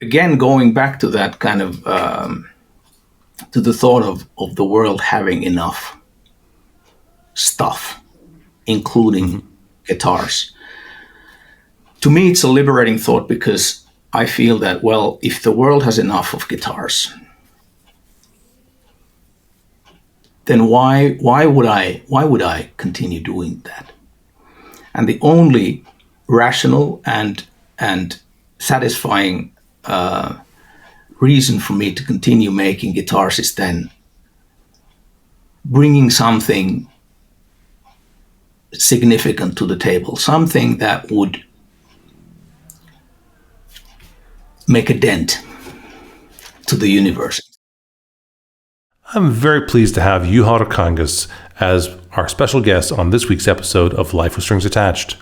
again, going back to that kind of to the thought of the world having enough stuff, including guitars. To me, it's a liberating thought because I feel that, well, if the world has enough of guitars, then why would I continue doing that? And the only rational and satisfying reason for me to continue making guitars is then bringing something significant to the table, something that would make a dent to the universe. I'm very pleased to have Juha Ruokangas as our special guest on this week's episode of Life with Strings Attached.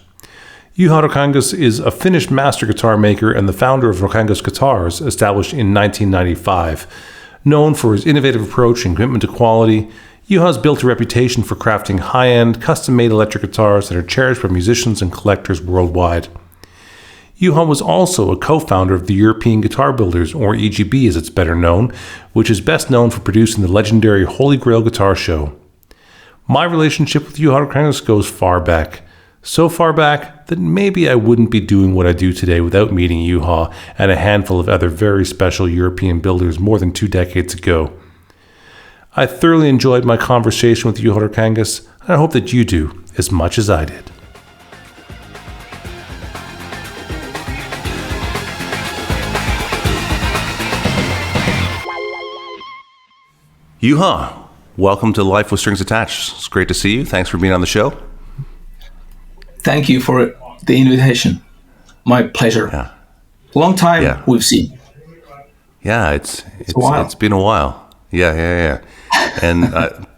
Juha Ruokangas is a Finnish master guitar maker and the founder of Ruokangas Guitars, established in 1995. Known for his innovative approach and commitment to quality, Juha has built a reputation for crafting high-end, custom-made electric guitars that are cherished by musicians and collectors worldwide. Juha was also a co-founder of the European Guitar Builders, or EGB as it's better known, which is best known for producing the legendary Holy Grail Guitar Show. My relationship with Juha Ruokangas goes far back. So far back that maybe I wouldn't be doing what I do today without meeting Juha and a handful of other very special European builders more than 2 decades ago. I thoroughly enjoyed my conversation with Juha Ruokangas, and I hope that you do as much as I did. Juha, welcome to Life with Strings Attached. It's great to see you. Thanks for being on the show. Thank you for the invitation. My pleasure. Yeah. Long time we've seen. Yeah, it's been a while. Yeah. And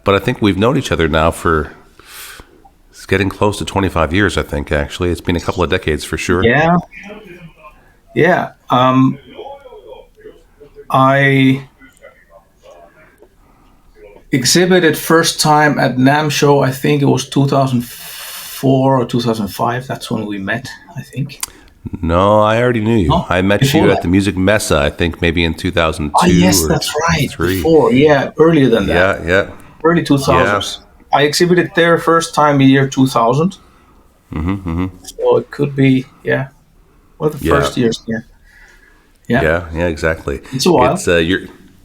but I think we've known each other now for it's getting close to 25 years. I think actually it's been a couple of decades for sure. Yeah. I exhibited first time at NAMM show. I think it was 2004 or 2005. That's when we met, I think. No, I already knew you. Oh, I met you at the Music Messe, I think maybe in 2002. Oh, yes, that's right. 2003. Before, earlier than that. Yeah. Early 2000s. Yeah. I exhibited there first time in year 2000. So it could be, one of the first years. Yeah, exactly. It's a while. It's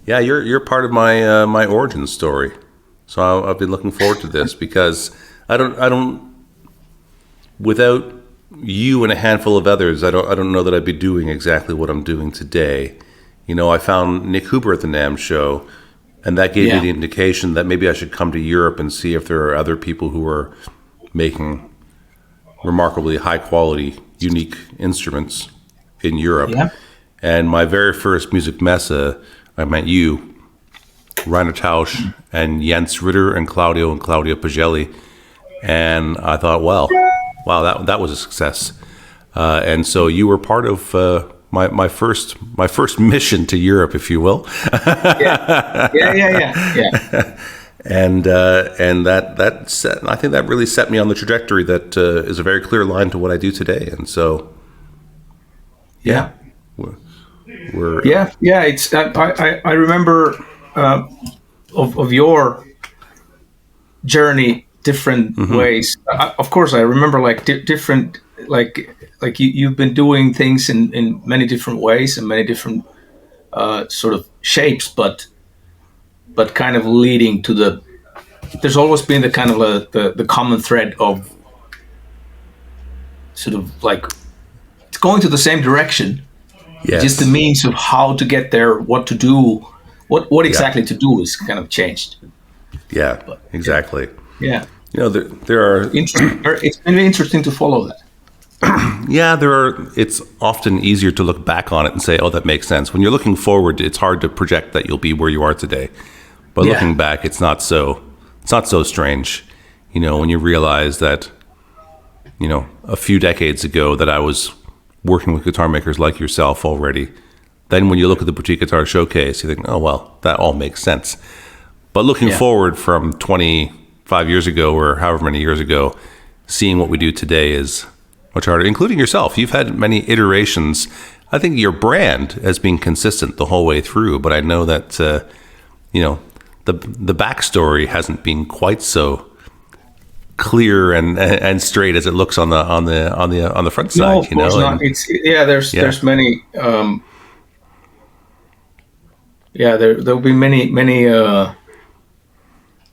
you're part of my my origin story. So I've been looking forward to this because I don't without you and a handful of others, I don't know that I'd be doing exactly what I'm doing today. You know, I found Nick Huber at the NAMM show, and that gave me the indication that maybe I should come to Europe and see if there are other people who are making remarkably high quality, unique instruments in Europe. Yeah. And my very first Music Messe, I met you, Rainer Tausch, and Jens Ritter, and Claudio Pagelli, and I thought, wow, that was a success. And so you were part of my first mission to Europe, if you will. Yeah. And that set, I think that really set me on the trajectory that is a very clear line to what I do today. And so, we're It's I remember of your journey different ways. Of course, I remember like different like you've been doing things in many different ways and many different sort of shapes, but kind of leading to there's always been the kind of the common thread of sort of like it's going to the same direction. Yes. Just the means of how to get there, what to do, what exactly to do is kind of changed. Yeah, exactly. Yeah. You know, there are. It's been interesting to follow that. It's often easier to look back on it and say, "Oh, that makes sense." When you're looking forward, it's hard to project that you'll be where you are today. But looking back, it's not so strange. You know, when you realize that, you know, a few decades ago that I was working with guitar makers like yourself already. Then when you look at the Boutique Guitar Showcase, you think, oh, well, that all makes sense. But looking forward from 25 years ago or however many years ago, seeing what we do today is much harder, including yourself. You've had many iterations. I think your brand has been consistent the whole way through, but I know that the backstory hasn't been quite so clear and straight as it looks on the front side. No, of course not. There's many. There'll be many. I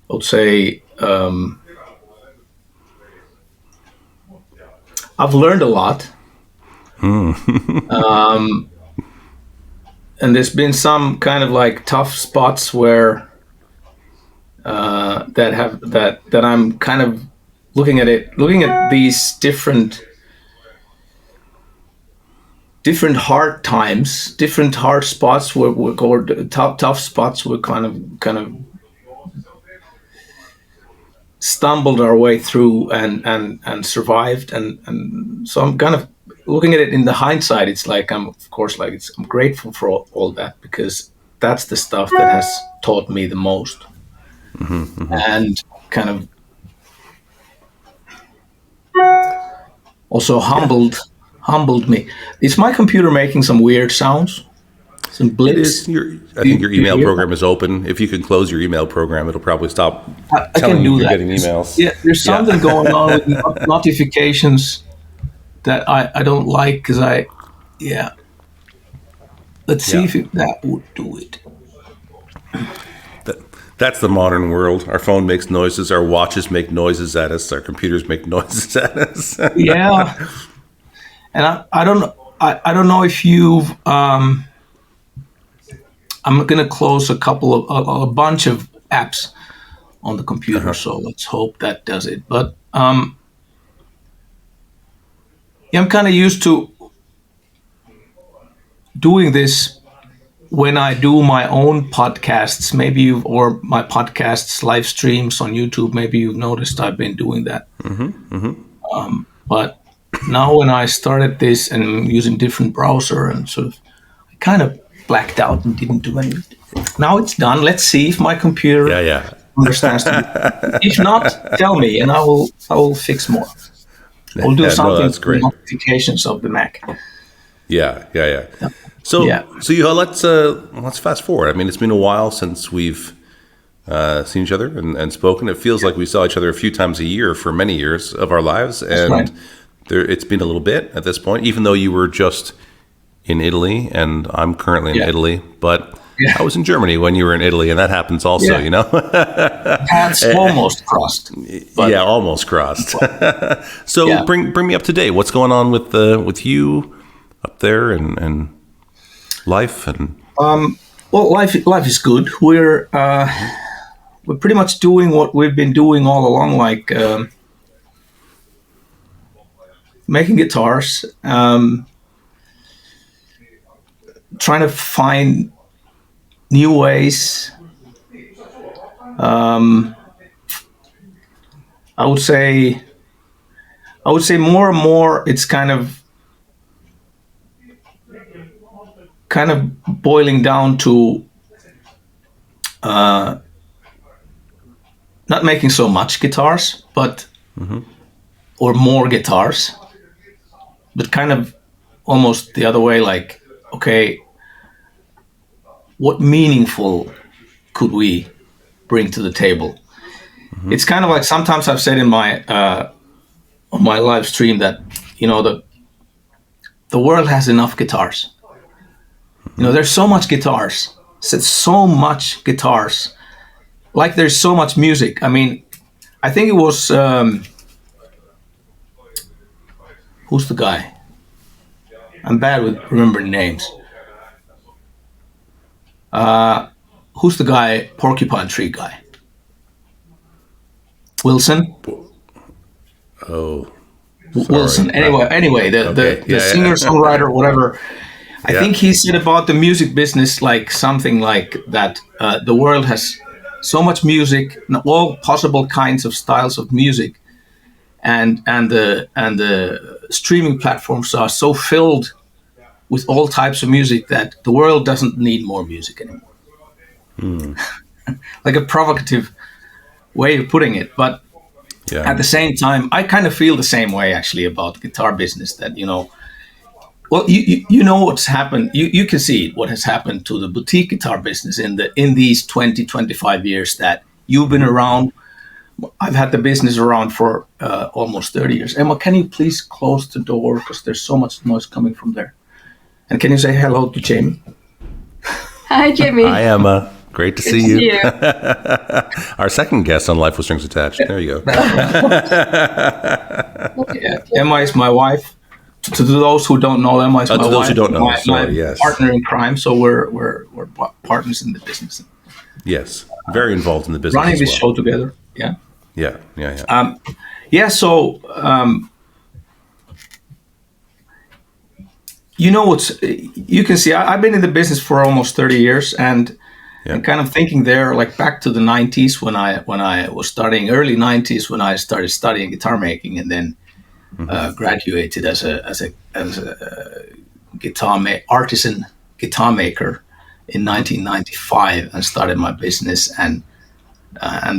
would say I've learned a lot. And there's been some kind of like tough spots where that I'm kind of looking at these different hard times, different hard spots or tough spots were kind of stumbled our way through and survived, and so I'm kind of looking at it in the hindsight. It's like I'm grateful for all that, because that's the stuff that has taught me the most. And kind of also humbled me. Is my computer making some weird sounds? Some blips? I think your email program is open. If you can close your email program, it'll probably stop telling you you're getting emails. Yeah, there's something going on with notifications that I don't like, because let's see if that would do it. That's the modern world. Our phone makes noises, our watches make noises at us, our computers make noises at us. Yeah. And I don't know if you've I'm going to close a bunch of apps on the computer, so let's hope that does it. But I'm kind of used to doing this when I do my own podcasts, or my podcasts live streams on YouTube. Maybe you've noticed I've been doing that. But now when I started this and I'm using different browser and sort of, I kind of blacked out and didn't do anything. Now it's done. Let's see if my computer understands. If not, tell me and I will fix more. We'll do something with the notifications of the Mac. Yeah. So let's fast forward. I mean, it's been a while since we've seen each other and spoken. It feels like we saw each other a few times a year for many years of our lives, and it's been a little bit at this point. Even though you were just in Italy, and I'm currently in Italy, but I was in Germany when you were in Italy, and that happens also. You know, paths almost crossed. Almost crossed. So bring me up to date. What's going on with you up there and life and life is good. We're pretty much doing what we've been doing all along, like making guitars, trying to find new ways. I would say more and more it's kind of boiling down to not making so much guitars, but or more guitars, but kind of almost the other way, like, okay, what meaningful could we bring to the table? It's kind of like, sometimes I've said in my on my live stream that, the world has enough guitars. There's so much guitars. Like, there's so much music. I mean, I think it was who's the guy? I'm bad with remembering names. Who's the guy? Porcupine Tree guy. Wilson. Oh. Wilson. Anyway, the singer songwriter, whatever. I think he said about the music business, like something like that. The world has so much music, all possible kinds of styles of music, and the streaming platforms are so filled with all types of music that the world doesn't need more music anymore. Like a provocative way of putting it, but at the same time, I kind of feel the same way actually about the guitar business. That Well, you know what's happened. You can see what has happened to the boutique guitar business in these 20-25 years that you've been around. I've had the business around for almost 30 years. Emma, can you please close the door because there's so much noise coming from there? And can you say hello to Jamie? Hi, Jimmy. Hi, Emma. Great to see to you. see you. Our second guest on Life with Strings Attached. There you go. Yeah, Emma is my wife. To those who don't know, Emma is my wife. To those who don't know, my yes. partner in crime. So we're partners in the business. Yes, very involved in the business. Running as this well. show together. Yeah. Yeah. So you know what's you can see. I've been in the business for almost 30 years, and kind of thinking there, like back to the 90s when I was studying, early 90s when I started studying guitar making, and then graduated as a artisan guitar maker in 1995 and started my business, and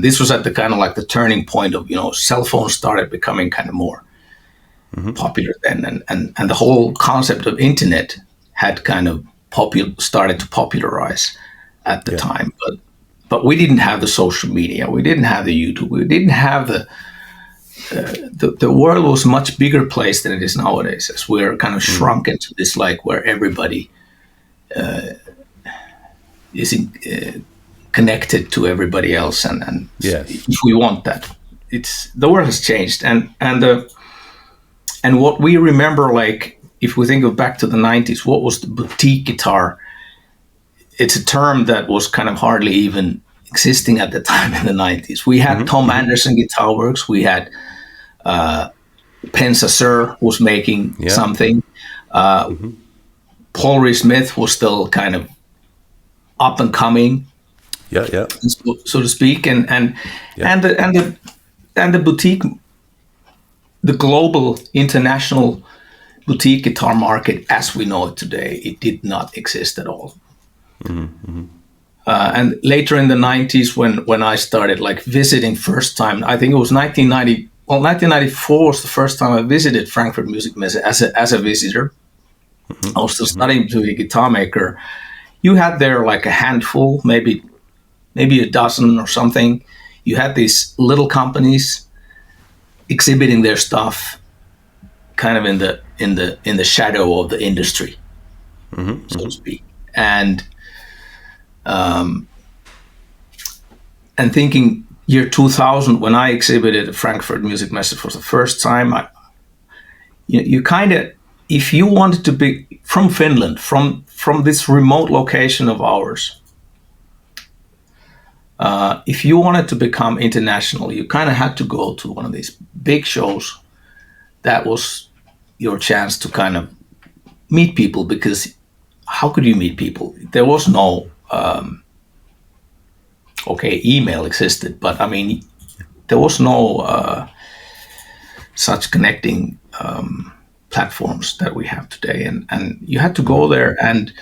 this was at the kind of like the turning point of, cell phones started becoming kind of more popular then, and the whole concept of internet had kind of started to popularize at the time, but we didn't have the social media, we didn't have the YouTube, we didn't have the world was a much bigger place than it is nowadays, as we're kind of shrunk into this, like where everybody is connected to everybody else, and if we want that, the world has changed, and what we remember, like if we think of back to the 90s, what was the boutique guitar? It's a term that was kind of hardly even existing at the time in the 90s. We had Tom Anderson Guitar Works. We had Pensa Sir was making something. Paul Reed Smith was still kind of up and coming, so to speak, and the boutique, the global international boutique guitar market as we know it today, it did not exist at all. And later in the 90s, when I started like visiting first time, I think it was 1990. Well, 1994 was the first time I visited Frankfurt Music Messe as a visitor. I was still studying to be a guitar maker. You had there like a handful, maybe a dozen or something. You had these little companies exhibiting their stuff, kind of in the shadow of the industry, so to speak, and thinking year 2000 when I exhibited at Frankfurt Music Messe for the first time, you kind of, if you wanted to be from Finland, from this remote location of ours, if you wanted to become international, you kind of had to go to one of these big shows. That was your chance to kind of meet people, because how could you meet people? There was no email existed, but I mean, there was no such connecting platforms that we have today, and you had to go there. And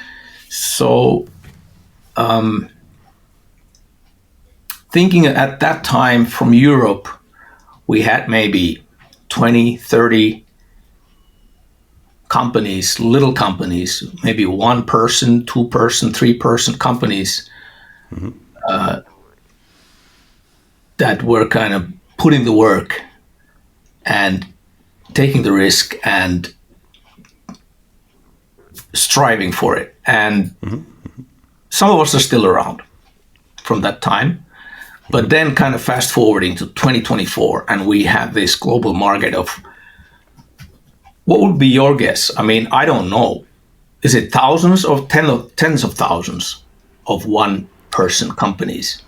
so thinking at that time from Europe, we had maybe 20, 30 companies, little companies, maybe 1 person, 2 person, 3 person companies that were kind of putting the work and taking the risk and striving for it. And some of us are still around from that time. But then kind of fast forwarding to 2024, and we have this global market of, what would be your guess? I mean, I don't know. Is it thousands or tens of thousands of one-person companies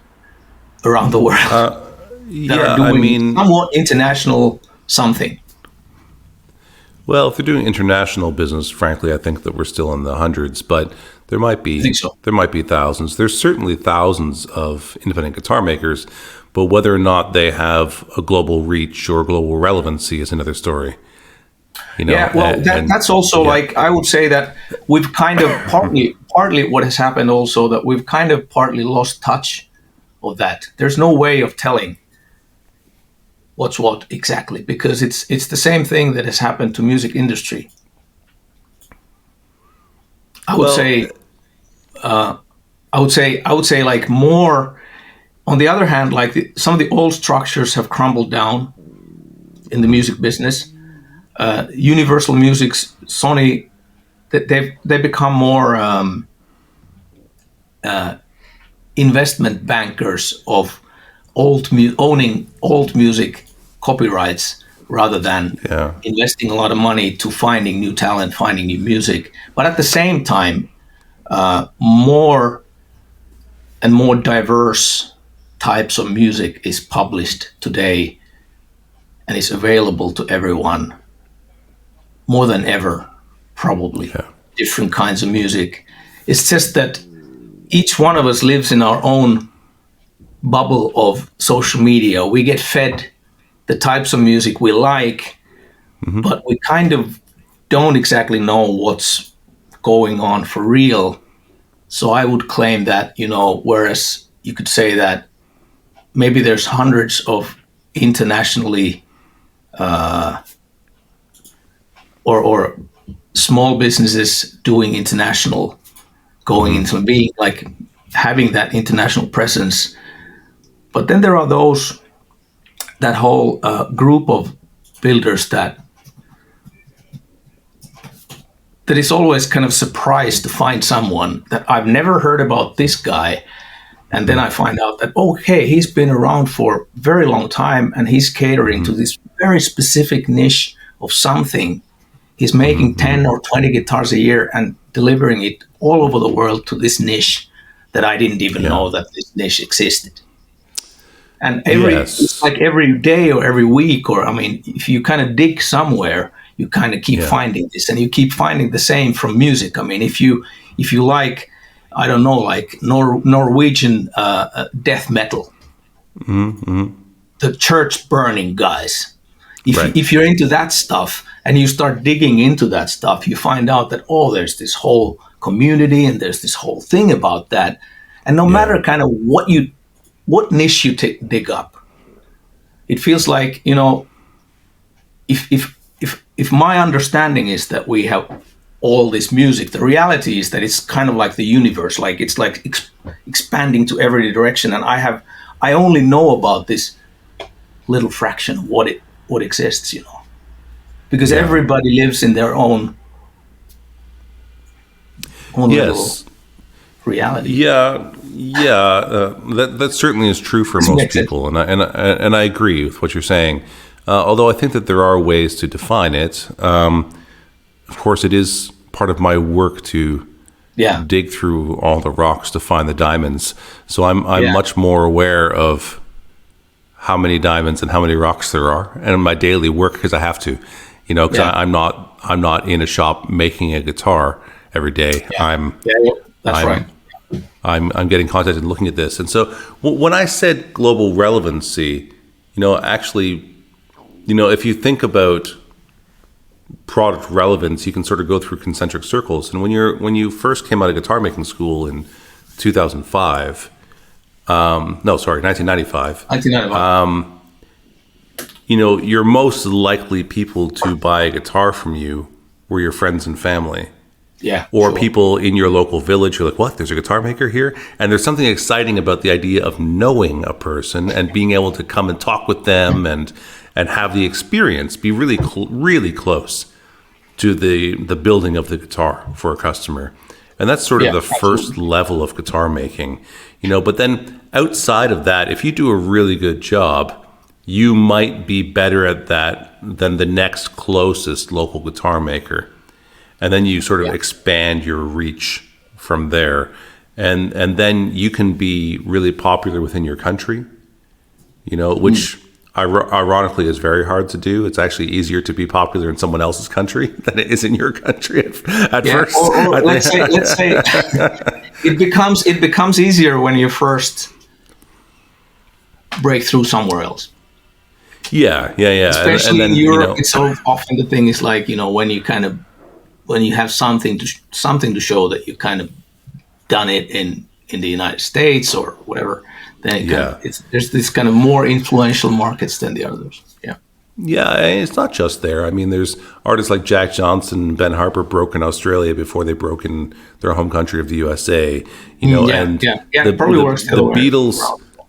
around the world that are doing somewhat international something? Well, if they're doing international business, frankly, I think that we're still in the hundreds, but there might be thousands. There's certainly thousands of independent guitar makers, but whether or not they have a global reach or global relevancy is another story. That's also like, I would say that we've kind of partly what has happened also, that we've kind of partly lost touch of that. There's no way of telling what's what exactly, because it's the same thing that has happened to music industry. I would say, I would say like more. On the other hand, like some of the old structures have crumbled down in the music business. Universal Music's Sony, they become more investment bankers of owning old music copyrights rather than investing a lot of money to finding new talent, finding new music. But at the same time, more and more diverse types of music is published today and is available to everyone more than ever, probably. Different kinds of music. It's just that each one of us lives in our own bubble of social media. We get fed the types of music we like, but we kind of don't exactly know what's going on for real. So I would claim that, whereas you could say that maybe there's hundreds of internationally or small businesses doing international, going into being like having that international presence. But then there are that whole group of builders that is always kind of surprised to find someone that I've never heard about this guy. And then I find out that, okay, he's been around for a very long time and he's catering to this very specific niche of something. He's making 10 or 20 guitars a year and delivering it all over the world to this niche that I didn't even know that this niche existed. And it's like every day or every week, or if you kind of dig somewhere, you kind of keep finding this, and you keep finding the same from music. If you like, I don't know, like Norwegian death metal, the church burning guys. If you're into that stuff and you start digging into that stuff, you find out that, there's this whole community and there's this whole thing about that. And no matter kind of what niche you dig up, it feels like, if my understanding is that we have all this music, the reality is that it's kind of like the universe, like it's like expanding to every direction, and I only know about this little fraction of what exists, because everybody lives in their own little reality. That certainly is true for most people, and I agree with what you're saying. Although I think that there are ways to define it. Of course, it is part of my work to dig through all the rocks to find the diamonds. So I'm much more aware of how many diamonds and how many rocks there are, and in my daily work, because I have to, because I'm not in a shop making a guitar every day. That's right. I'm getting content and looking at this, and so when I said global relevancy, actually. If you think about product relevance, you can sort of go through concentric circles. And when you first came out of guitar making school in 2005, 1995. 1995. Your most likely people to buy a guitar from you were your friends and family. Or people in your local village who are like, what, there's a guitar maker here? And there's something exciting about the idea of knowing a person and being able to come and talk with them and have the experience, be really, really close to the building of the guitar for a customer. And that's sort of the first level of guitar making, but then outside of that, if you do a really good job, you might be better at that than the next closest local guitar maker. And then you sort of expand your reach from there. And then you can be really popular within your country, which ironically is very hard to do. It's actually easier to be popular in someone else's country than it is in your country at first. Or let's say it becomes easier when you first break through somewhere else. Especially in Europe, it's so often the thing is like, when you have something to show that you kind of done it in the United States or whatever, then there's this kind of more influential markets than the others. Yeah, it's not just there. I mean, there's artists like Jack Johnson and Ben Harper broke in Australia before they broke in their home country of the USA. It probably works the other way.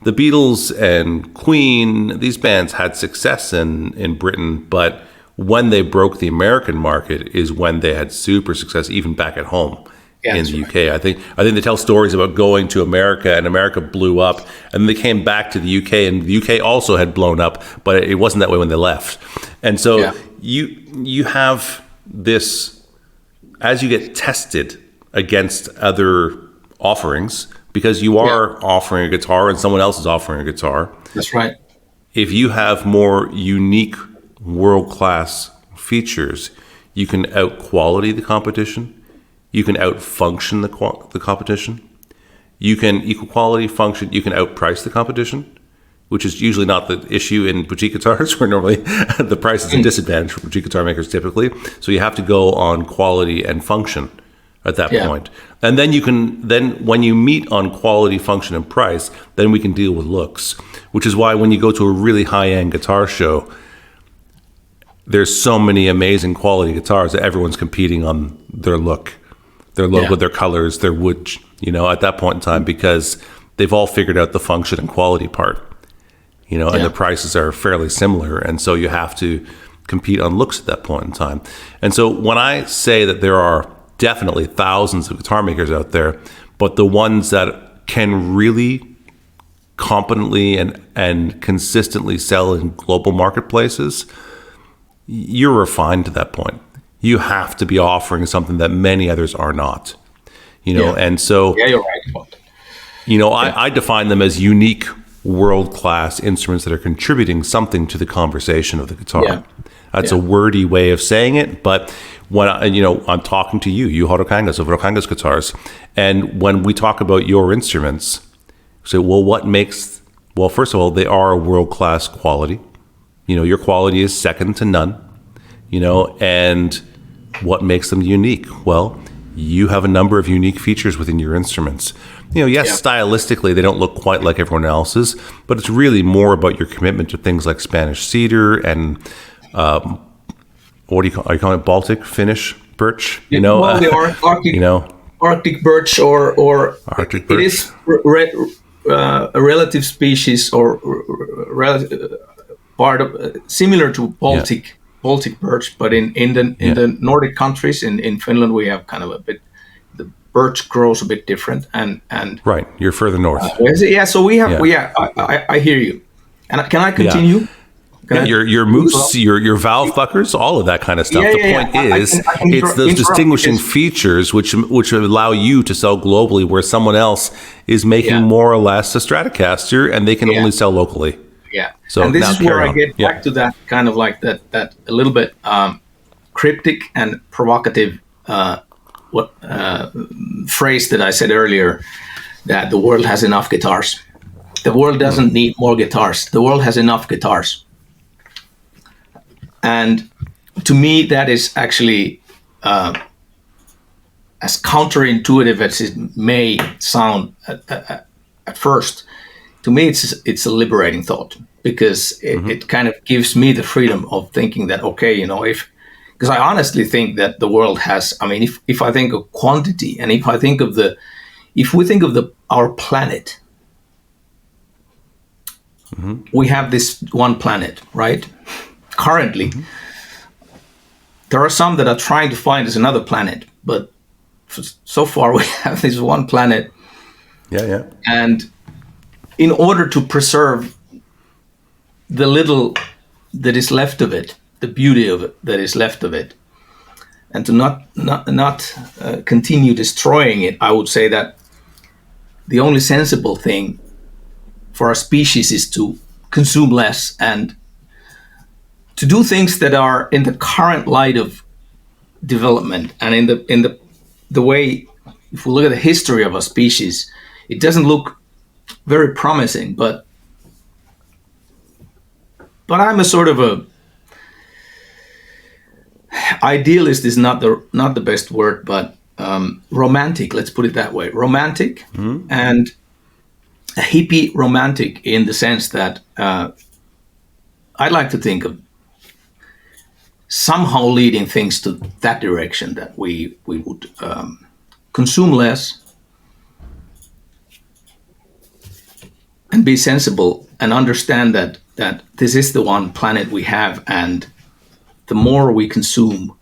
The Beatles and Queen, these bands had success in Britain, but when they broke the American market is when they had super success, even back at home. In the UK. I think they tell stories about going to America, and America blew up, and they came back to the UK, and the UK also had blown up, but it wasn't that way when they left. And so you have this, as you get tested against other offerings, because you are offering a guitar and someone else is offering a guitar. That's right. If you have more unique world-class features, you can out-quality the competition. You can out-function the competition. You can equal quality function. You can outprice the competition, which is usually not the issue in boutique guitars, where normally the price is a disadvantage for boutique guitar makers typically. So you have to go on quality and function at that point. And then when you meet on quality, function, and price, then we can deal with looks, which is why when you go to a really high-end guitar show, there's so many amazing quality guitars that everyone's competing on their look. Their logo, their colors, their wood, at that point in time, because they've all figured out the function and quality part, and the prices are fairly similar. And so you have to compete on looks at that point in time. And so when I say that there are definitely thousands of guitar makers out there, but the ones that can really competently and consistently sell in global marketplaces, you're refined to that point. You have to be offering something that many others are not, and so, you're right. I define them as unique world-class instruments that are contributing something to the conversation of the guitar. Yeah. That's a wordy way of saying it, but when I'm talking to you, Juha Ruokangas of Ruokangas Guitars, and when we talk about your instruments, say, well, first of all, they are a world-class quality. Your quality is second to none, and what makes them unique? Well, you have a number of unique features within your instruments. Stylistically, they don't look quite like everyone else's, but it's really more about your commitment to things like Spanish cedar and what do you call? Are you calling it Baltic, Finnish birch? Well, the Arctic, Arctic birch or Arctic birch. It is a relative species or part of similar to Baltic birch, but in the Nordic countries, in Finland, we have kind of a bit, the birch grows a bit different, and right, you're further north. So we have, I hear you, and can I continue? Your moose, your valve buckers, all of that kind of stuff. The point is, it's those distinguishing features which allow you to sell globally, where someone else is making more or less a Stratocaster, and they can only sell locally. Yeah. So and this is where I get back to that kind of like that a little bit cryptic and provocative phrase that I said earlier, that the world has enough guitars. The world doesn't need more guitars. The world has enough guitars. And to me, that is actually as counterintuitive as it may sound at first. To me, it's a liberating thought, because it kind of gives me the freedom of thinking that, because I honestly think that the world has, if I think of quantity, and if we think of our planet, we have this one planet, right? Currently, there are some that are trying to find us another planet, but so far we have this one planet. Yeah. And in order to preserve the little that is left of it, the beauty of it that is left of it, and to not continue destroying it, I would say that the only sensible thing for our species is to consume less and to do things that are in the current light of development, and in the way, if we look at the history of our species, it doesn't look very promising, but I'm a sort of a idealist is not the best word, but romantic, let's put it that way, romantic, and a hippie romantic, in the sense that I'd like to think of somehow leading things to that direction, that we would consume less and be sensible and understand that this is the one planet we have, and the more we consume,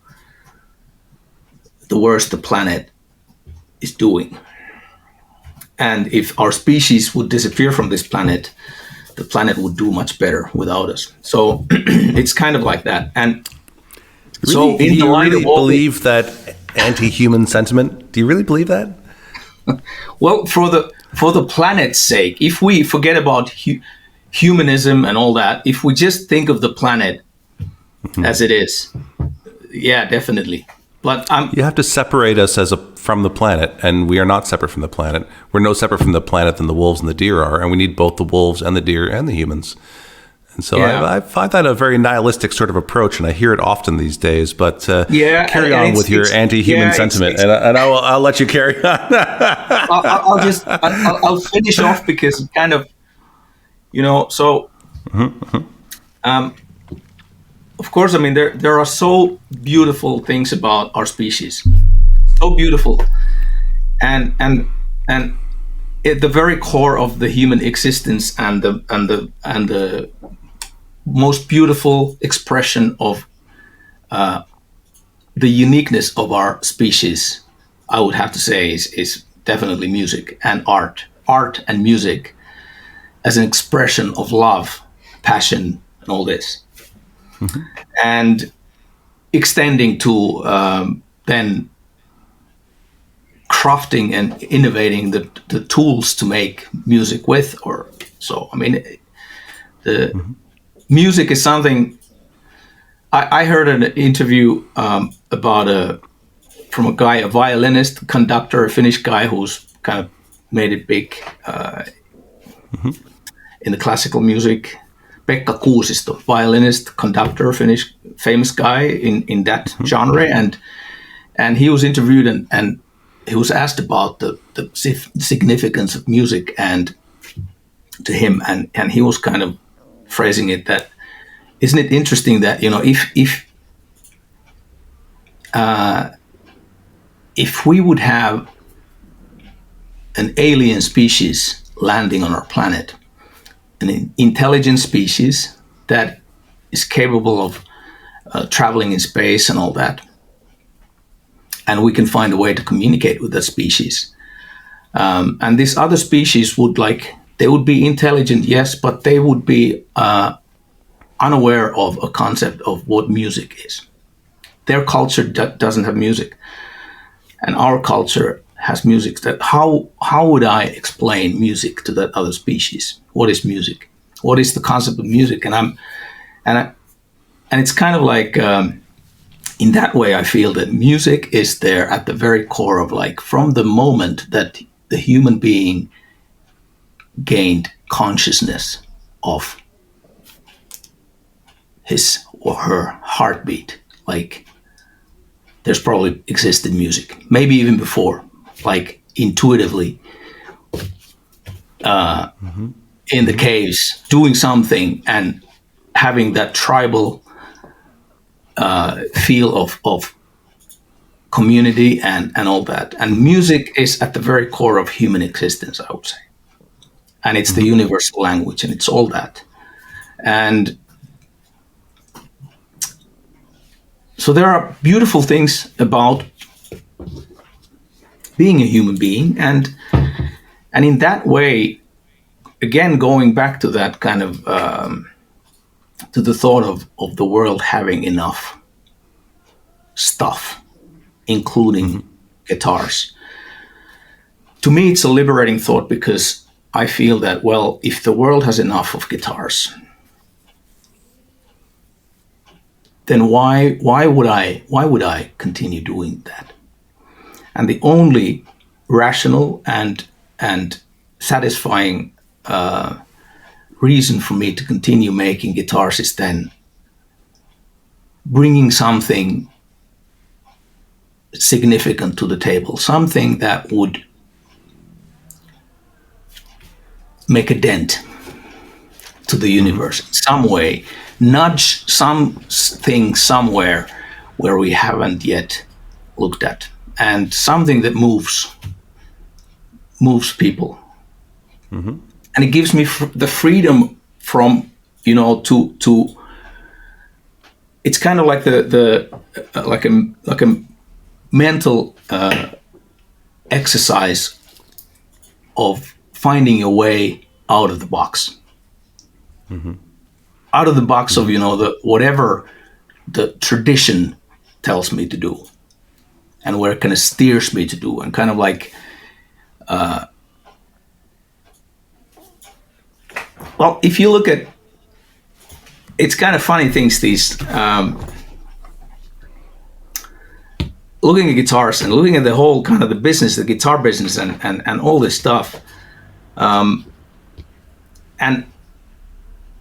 the worse the planet is doing. And if our species would disappear from this planet, the planet would do much better without us. So it's kind of like that. And Really? so Do you really believe that anti-human sentiment? Do you really believe that? Well, for the planet's sake, if we forget about humanism and all that, if we just think of the planet as it is, yeah, definitely. But you have to separate us from the planet, and we are not separate from the planet. We're no separate from the planet than the wolves and the deer are, and we need both the wolves and the deer and the humans. And so I find that a very nihilistic sort of approach, and I hear it often these days. But carry on with your anti-human sentiment, and I'll let you carry on. I'll finish off because it kind of, so. Of course, I mean there are so beautiful things about our species, so beautiful, and at the very core of the human existence and the most beautiful expression of the uniqueness of our species, I would have to say is definitely music and art and music as an expression of love, passion, and all this. And extending to then crafting and innovating the tools to make music with, or so. I mean, the music is something. I heard an interview from a guy, a violinist, conductor, a Finnish guy who's kind of made it big in the classical music. Pekka Kuusisto, violinist, conductor, Finnish, famous guy in that genre, and he was interviewed and he was asked about the significance of music and to him, and he was kind of phrasing it that, isn't it interesting that if we would have an alien species landing on our planet, an intelligent species that is capable of traveling in space and all that, and we can find a way to communicate with that species. And this other species they would be intelligent, yes, but they would be unaware of a concept of what music is. Their culture doesn't have music, and our culture has music. That how would I explain music to that other species? What is music? What is the concept of music? And it's kind of like in that way I feel that music is there at the very core of, like, from the moment that the human being gained consciousness of his or her heartbeat, like there's probably existed music, maybe even before, like intuitively in the caves doing something and having that tribal feel of community and all that. And music is at the very core of human existence, I would say. And it's the universal language, and it's all that. And so there are beautiful things about being a human being, and in that way, again, going back to that kind of to the thought of the world having enough stuff, including guitars. To me, it's a liberating thought, because I feel that, well, if the world has enough of guitars, then why would I continue doing that? And the only rational and satisfying reason for me to continue making guitars is then bringing something significant to the table, something that would make a dent to the universe in some way, nudge something somewhere where we haven't yet looked at, and something that moves people. And it gives me the freedom from, to it's kind of like the like a mental exercise of finding a way out of the box. Out of the box of, the whatever the tradition tells me to do, and where it kind of steers me to do, and kind of like, well, if you look at, it's kind of funny things, these, looking at guitars and looking at the whole kind of the business, the guitar business, and all this stuff, and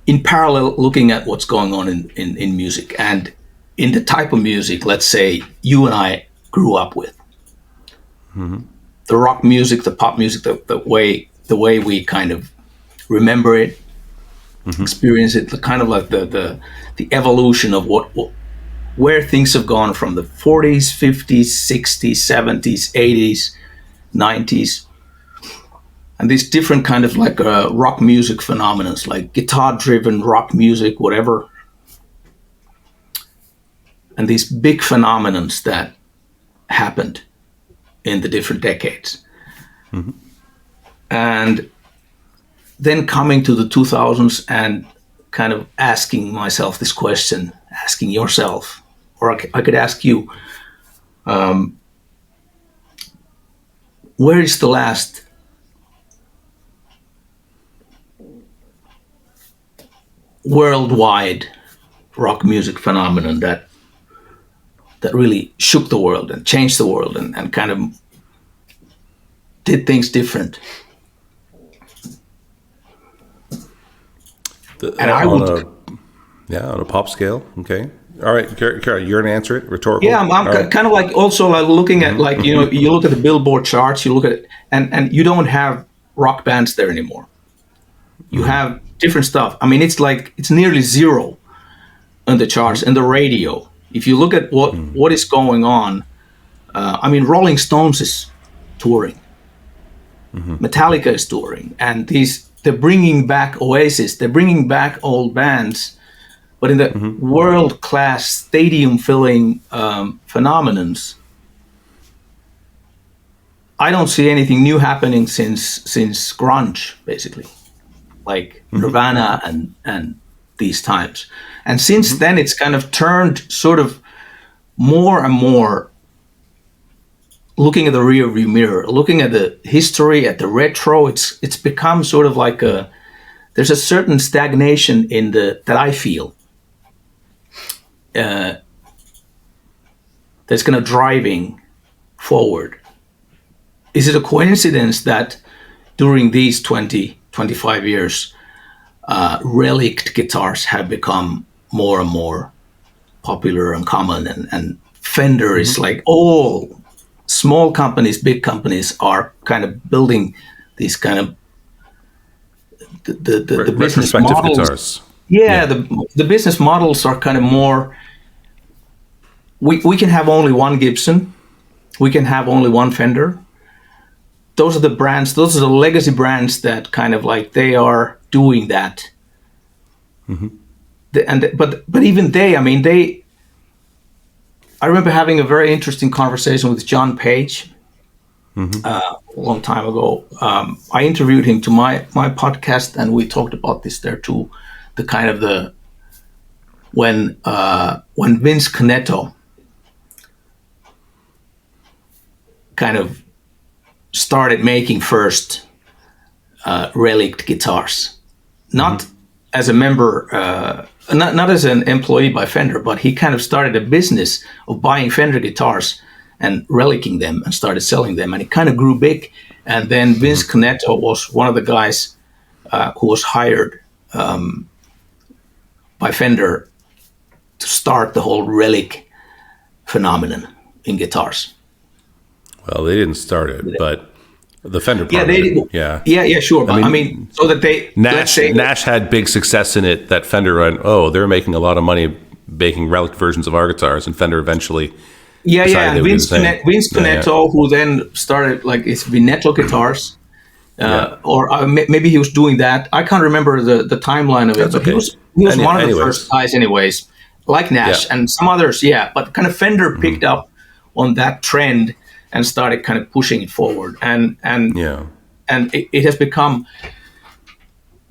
in parallel looking at what's going on in music, and in the type of music, let's say, you and I grew up with. The rock music, the pop music, the way we kind of remember it, experience it, the kind of like the evolution of where things have gone from the 40s, 50s, 60s, 70s, 80s, 90s, and these different kind of like rock music phenomena, like guitar-driven rock music, whatever, and these big phenomena that happened in the different decades. And then coming to the 2000s and kind of asking myself this question, asking yourself, or I could ask you, where is the last worldwide rock music phenomenon that really shook the world and changed the world and kind of did things different? On a pop scale. Okay. All right, Carol, you're gonna answer it. Rhetorical. Yeah, I'm kind of like also like looking at like, you look at the Billboard charts, you look at it, and you don't have rock bands there anymore. You have different stuff. I mean, it's nearly zero on the charts and the radio. If you look at what is going on, I mean, Rolling Stones is touring, Metallica is touring, and they're bringing back Oasis, they're bringing back old bands, but in the world-class stadium-filling phenomenons, I don't see anything new happening since grunge, basically, like Nirvana and these times. And since then, it's kind of turned sort of more and more looking at the rearview mirror, looking at the history, at the retro. It's become sort of like there's a certain stagnation that I feel that's kind of driving forward. Is it a coincidence that during these 25 years, relic guitars have become more and more popular and common, and Fender is like all small companies, big companies are kind of building these kind of the business models. Guitars. Yeah. The business models are kind of more. We can have only one Gibson, we can have only one Fender. Those are the brands. Those are the legacy brands that kind of like they are doing that. But even they, I mean, I remember having a very interesting conversation with John Page a long time ago. I interviewed him to my podcast, and we talked about this there too. The kind of when Vince Canetto kind of started making first relic guitars, not as a member, not as an employee by Fender, but he kind of started a business of buying Fender guitars and relicking them and started selling them, and it kind of grew big. And then Vince Canetto was one of the guys who was hired by Fender to start the whole relic phenomenon in guitars. Well, they didn't start it, but The Fender part. Yeah, they did. Yeah, sure. But I mean, so that Nash had big success in it. That Fender went, they're making a lot of money making relic versions of our guitars, and Fender eventually. And Vince Pinetto, who then started it's Vinetto guitars, or maybe he was doing that. I can't remember the timeline of it. That's but okay. He was one of the first guys, anyways, like Nash and some others. Yeah, but kind of Fender picked up on that trend and started kind of pushing it forward, and it has become.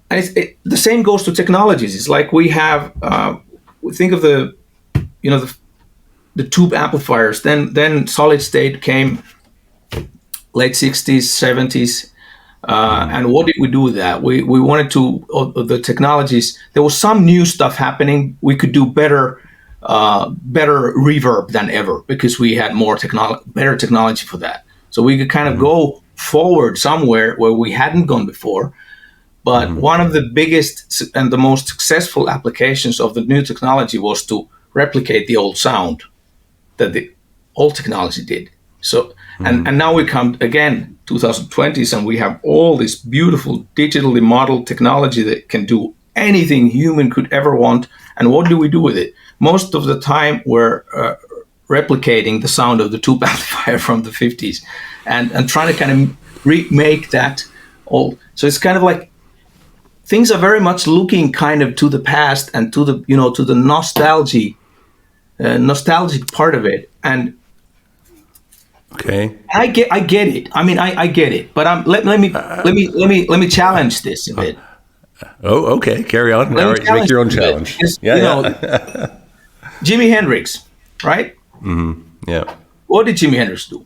And the same goes to technologies. It's like we have. We think of the tube amplifiers. Then solid state came late 60s, 70s. And what did we do with that? We wanted to, the technologies, there was some new stuff happening. We could do better reverb than ever because we had better technology for that. So we could kind of go forward somewhere where we hadn't gone before. But one of the biggest and the most successful applications of the new technology was to replicate the old sound that the old technology did. So, and now we come again, 2020s, and we have all this beautiful digitally modeled technology that can do anything human could ever want. And what do we do with it? Most of the time, we're replicating the sound of the tube amplifier from the 50s and trying to kind of remake that old. So it's kind of like, things are very much looking kind of to the past and to the to the nostalgic part of it. And I get it. I mean, I get it. But let me challenge this a bit. Oh, okay. Carry on. Make your own challenge. Jimi Hendrix, right? Mm-hmm. Yeah. What did Jimi Hendrix do?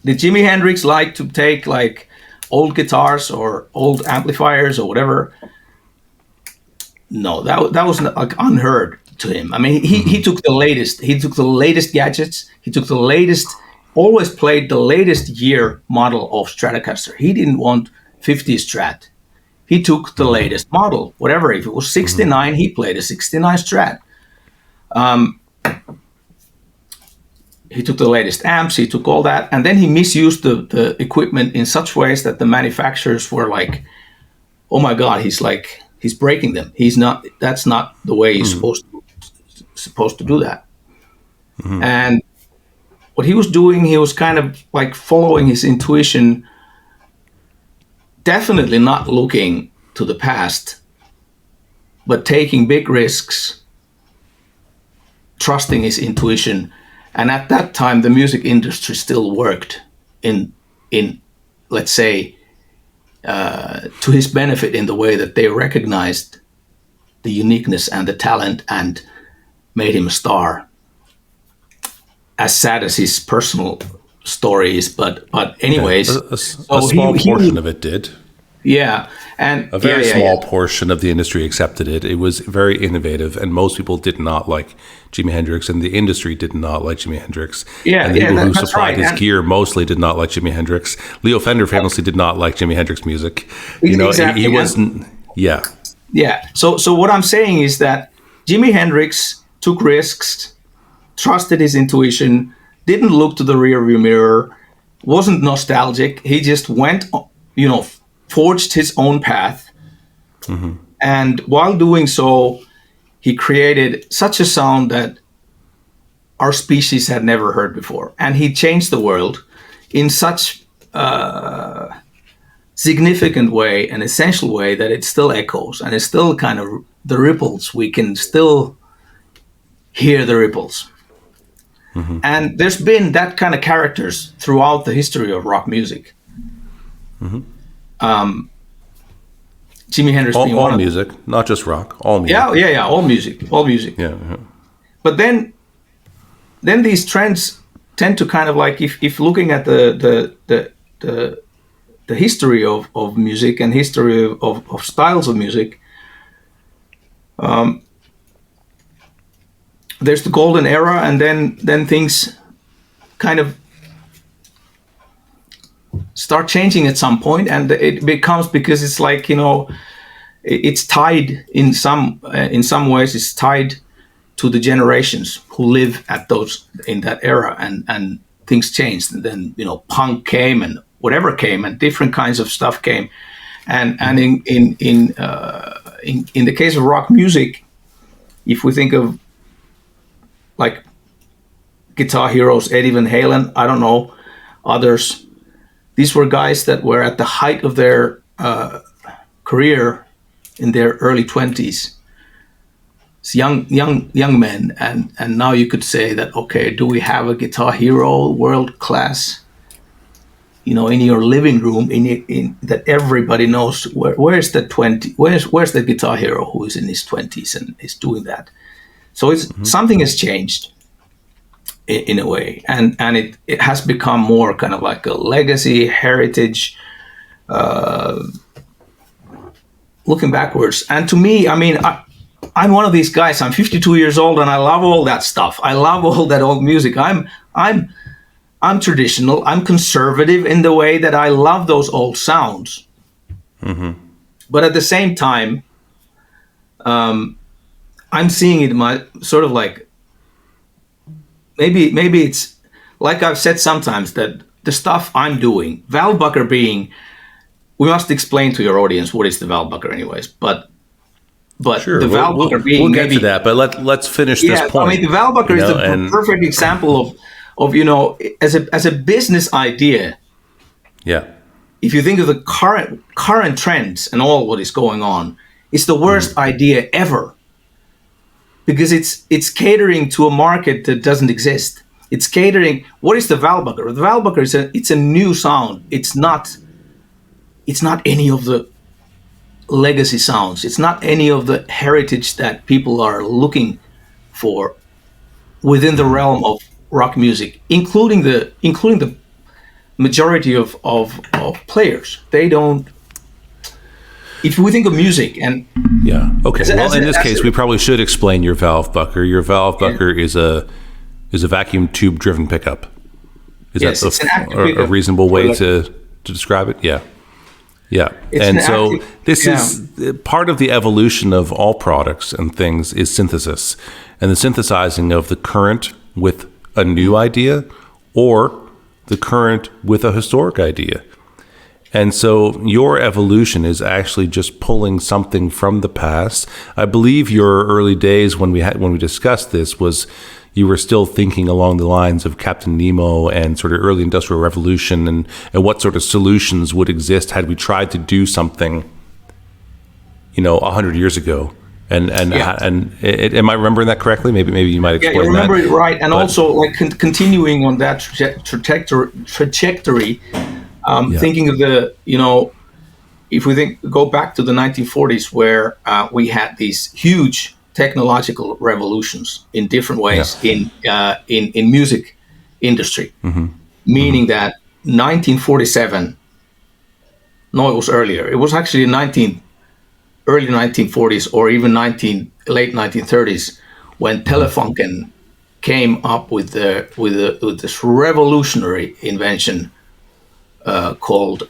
Did Jimi Hendrix like to take old guitars or old amplifiers or whatever? No, that was unheard to him. I mean, he took the latest. He took the latest gadgets. He took the latest. Always played the latest year model of Stratocaster. He didn't want 50 Strat. He took the latest model, whatever. If it was 69, he played a 69 Strat. He took the latest amps, he took all that, and then he misused the equipment in such ways that the manufacturers were like, oh my God, he's breaking them. That's not the way he's supposed to do that. And what he was doing, he was kind of like following his intuition, definitely not looking to the past, but taking big risks, trusting his intuition. And at that time, the music industry still worked in let's say, to his benefit in the way that they recognized the uniqueness and the talent and made him a star. As sad as his personal story is, but anyways, a small portion of it did. Yeah, and a very small portion of the industry accepted it. It was very innovative, and most people did not like Jimi Hendrix, and the industry did not like Jimi Hendrix. And the people who supplied his gear mostly did not like Jimi Hendrix. Leo Fender famously did not like Jimi Hendrix music. Exactly. He wasn't. Yeah. Yeah. So what I'm saying is that Jimi Hendrix took risks, trusted his intuition, didn't look to the rearview mirror, wasn't nostalgic. He just went, forged his own path. And while doing so, he created such a sound that our species had never heard before. And he changed the world in such a significant way, an essential way, that it still echoes and it's still kind of the ripples. We can still hear the ripples. And there's been that kind of characters throughout the history of rock music. Jimi Hendrix being all music, not just rock, all music. Yeah, all music. Yeah. But then these trends tend to kind of like, if looking at the history of music and history of styles of music, there's the golden era, and then things kind of start changing at some point, and it becomes, because it's like, it's tied in some ways, it's tied to the generations who live in that era, and things changed. And then punk came and whatever came, and different kinds of stuff came. And in the case of rock music, if we think of like guitar heroes, Eddie Van Halen, I don't know, others, these were guys that were at the height of their career in their early 20s. It's young men, and now you could say that, okay, do we have a guitar hero, world class, in your living room, in that everybody knows? Where's the guitar hero who is in his 20s and is doing that? So it's something has changed in a way, and it has become more kind of like a legacy, heritage, looking backwards. And to me, I mean, I'm one of these guys. I'm 52 years old, and I love all that stuff. I love all that old music. I'm traditional. I'm conservative in the way that I love those old sounds. But at the same time, I'm seeing it my sort of like, maybe it's like I've said sometimes, that the stuff I'm doing, Valbucker being, we must explain to your audience what is the Valbucker anyways, but sure, the Valbucker being, we'll get to that, but let's finish this point. I mean, the Valbucker is the perfect example of as a business idea. Yeah. If you think of the current trends and all what is going on, it's the worst idea ever, because it's catering to a market that doesn't exist. It's catering. What is the Valbucker? The Valbucker it's a new sound. It's not any of the legacy sounds. It's not any of the heritage that people are looking for within the realm of rock music, including the majority of players. They don't. If we think of music and okay. Well, in this case, we probably should explain your Valbucker. Your Valbucker is a vacuum tube driven pickup. Is that a reasonable way to describe it? Yeah. Yeah. And so this is part of the evolution of all products and things is synthesis, and the synthesizing of the current with a new idea or the current with a historic idea. And so your evolution is actually just pulling something from the past. I believe your early days when we discussed this was you were still thinking along the lines of Captain Nemo and sort of early industrial revolution and what sort of solutions would exist had we tried to do something, 100 years ago. And am I remembering that correctly? Maybe you might explain that. Yeah, you remember it right. And also like continuing on that trajectory, thinking of if we go back to the 1940s where we had these huge technological revolutions in different ways in music industry, meaning that 1947, no, it was earlier. It was actually early 1940s or even late 1930s when Telefunken came up with this revolutionary invention called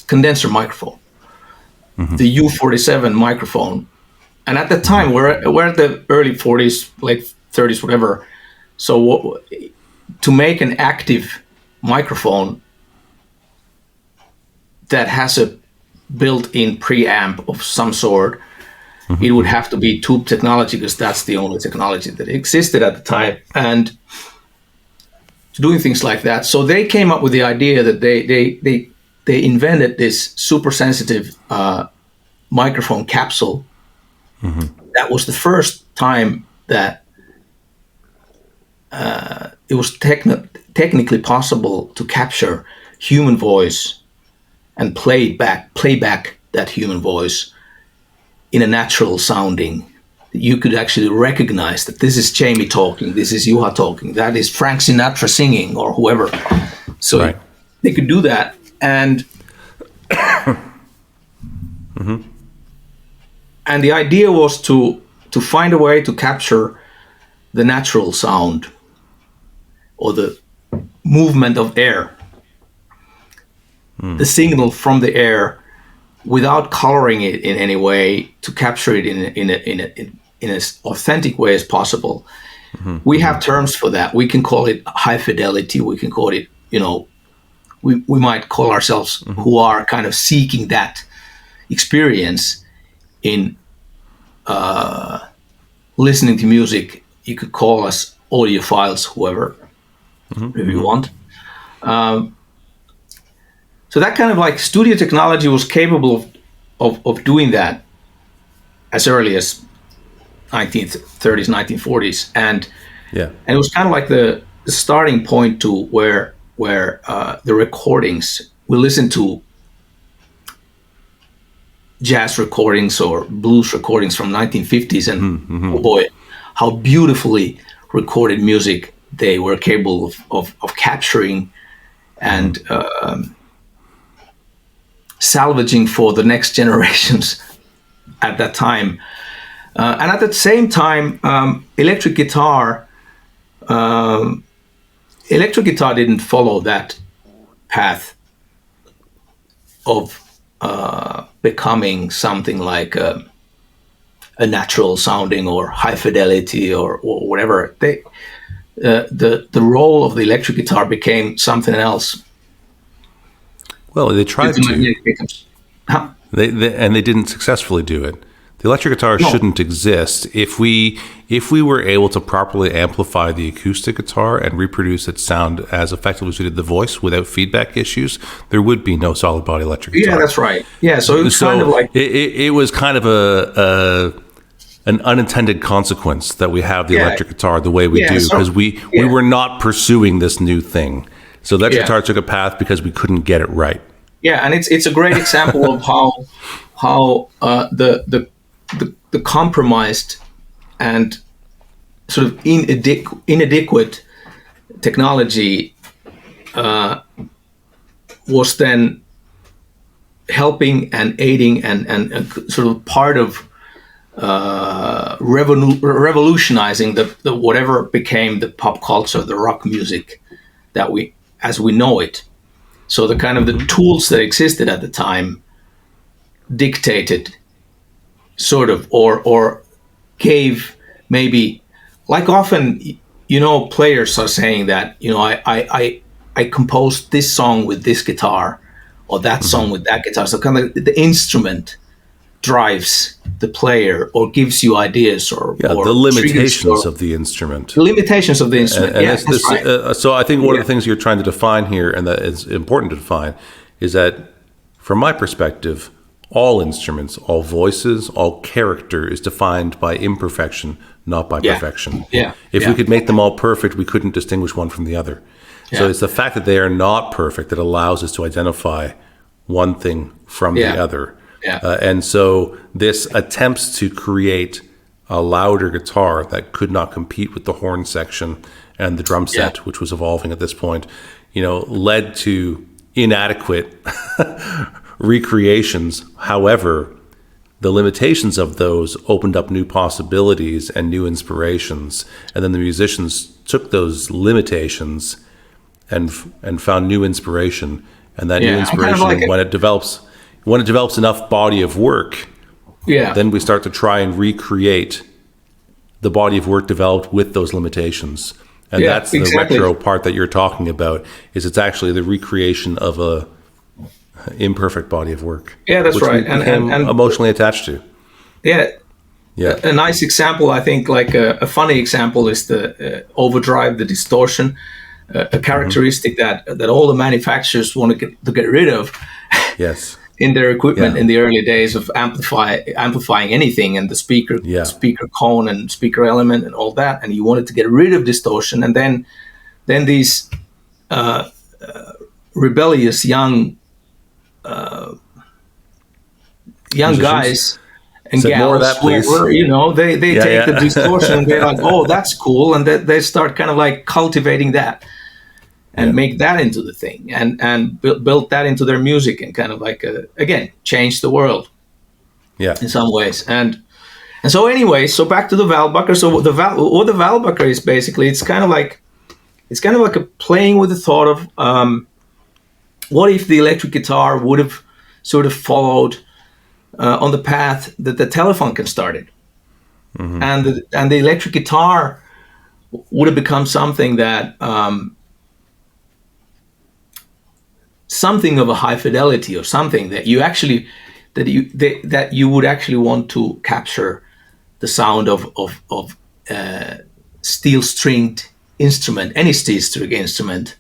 condenser microphone, the U47 microphone. And at the time, we're at the early 40s, late 30s, whatever. So to make an active microphone that has a built-in preamp of some sort, it would have to be tube technology, because that's the only technology that existed at the time. And doing things like that. So they came up with the idea that they invented this super sensitive microphone capsule. That was the first time that it was technically possible to capture human voice and playback that human voice in a natural sounding. You could actually recognize that this is Jamie talking, this is Juha talking, that is Frank Sinatra singing, or whoever. So they could do that, and and the idea was to find a way to capture the natural sound or the movement of air, the signal from the air, without coloring it in any way, to capture it in as authentic way as possible. we have terms for that. We can call it high fidelity. We can call it, we might call ourselves who are kind of seeking that experience in listening to music. You could call us audiophiles, whoever, if you want. So that kind of like studio technology was capable of doing that as early as 1930s, 1940s, and it was kind of like the starting point to where the recordings, we listen to jazz recordings or blues recordings from 1950s, and oh boy, how beautifully recorded music they were capable of capturing and salvaging for the next generations at that time. And at the same time, electric guitar didn't follow that path of becoming something like a natural sounding or high fidelity or whatever. The role of the electric guitar became something else. Well, they tried to. They didn't successfully do it. The electric guitar shouldn't exist. If we were able to properly amplify the acoustic guitar and reproduce its sound as effectively as we did the voice without feedback issues, there would be no solid body electric guitar. Yeah, that's right. Yeah, so it was kind of like it was kind of an unintended consequence that we have the electric guitar the way we do, because we were not pursuing this new thing. So electric guitar took a path because we couldn't get it right. Yeah, and it's a great example of how the compromised and sort of inadequate technology was then helping and aiding and sort of part of revolutionizing the whatever became the pop culture, the rock music that as we know it. So the kind of the tools that existed at the time dictated sort of or gave maybe, like often, players are saying that, I composed this song with this guitar or that song with that guitar. So kind of the instrument drives the player or gives you ideas or the limitations of the instrument. The limitations of the instrument. Right. So I think one of the things you're trying to define here, and that is important to define, is that from my perspective, all instruments, all voices, all character is defined by imperfection, not by perfection. If we could make them all perfect, we couldn't distinguish one from the other. So it's the fact that they are not perfect that allows us to identify one thing from the other. And so this attempts to create a louder guitar that could not compete with the horn section and the drum set, which was evolving at this point, led to inadequate recreations. However, the limitations of those opened up new possibilities and new inspirations. And then the musicians took those limitations and found new inspiration. And that new inspiration, when it develops enough body of work, then we start to try and recreate the body of work developed with those limitations. And that's the retro part that you're talking about, is it's actually the recreation of a imperfect body of work. Yeah, that's right. And emotionally attached to. Yeah. A nice example, I think, like a funny example is the overdrive, the distortion, a characteristic that all the manufacturers want to get rid of. Yes. In their equipment in the early days of amplifying anything, and the speaker cone and speaker element and all that, and you wanted to get rid of distortion, and then these rebellious young guys and gals they take the distortion and they're like, oh, that's cool, and they start kind of like cultivating that and make that into the thing, and build that into their music, and kind of like again change the world in some ways. And so anyway, so back to the Valbucker. So what the Valbucker is basically, it's kind of like a playing with the thought of what if the electric guitar would have sort of followed on the path that the Telefunken started, and the electric guitar would have become something that something of a high fidelity, or something that you actually that you would actually want to capture the sound of steel stringed instrument, any steel string instrument,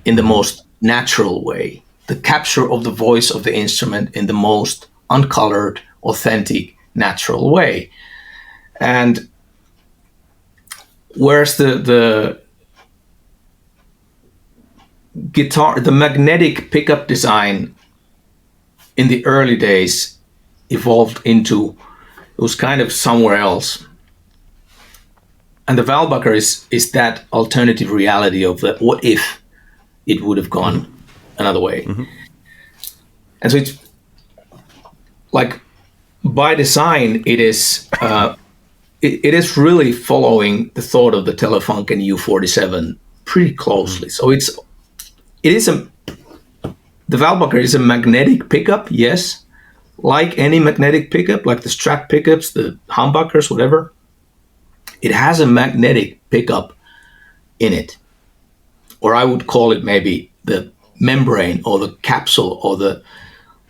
in the most natural way. The capture of the voice of the instrument in the most uncolored, authentic, natural way. And whereas the guitar, the magnetic pickup design in the early days evolved into, it was kind of somewhere else. And the Walbacher is that alternative reality of the what if it would have gone another way. Mm-hmm. And so it's like, by design, it is it is really following the thought of the Telefunken U47 pretty closely. Mm-hmm. So the Walbacher is a magnetic pickup, yes, like any magnetic pickup, like the Strat pickups, the humbuckers, whatever. It has a magnetic pickup in it, or I would call it maybe the membrane or the capsule, or the,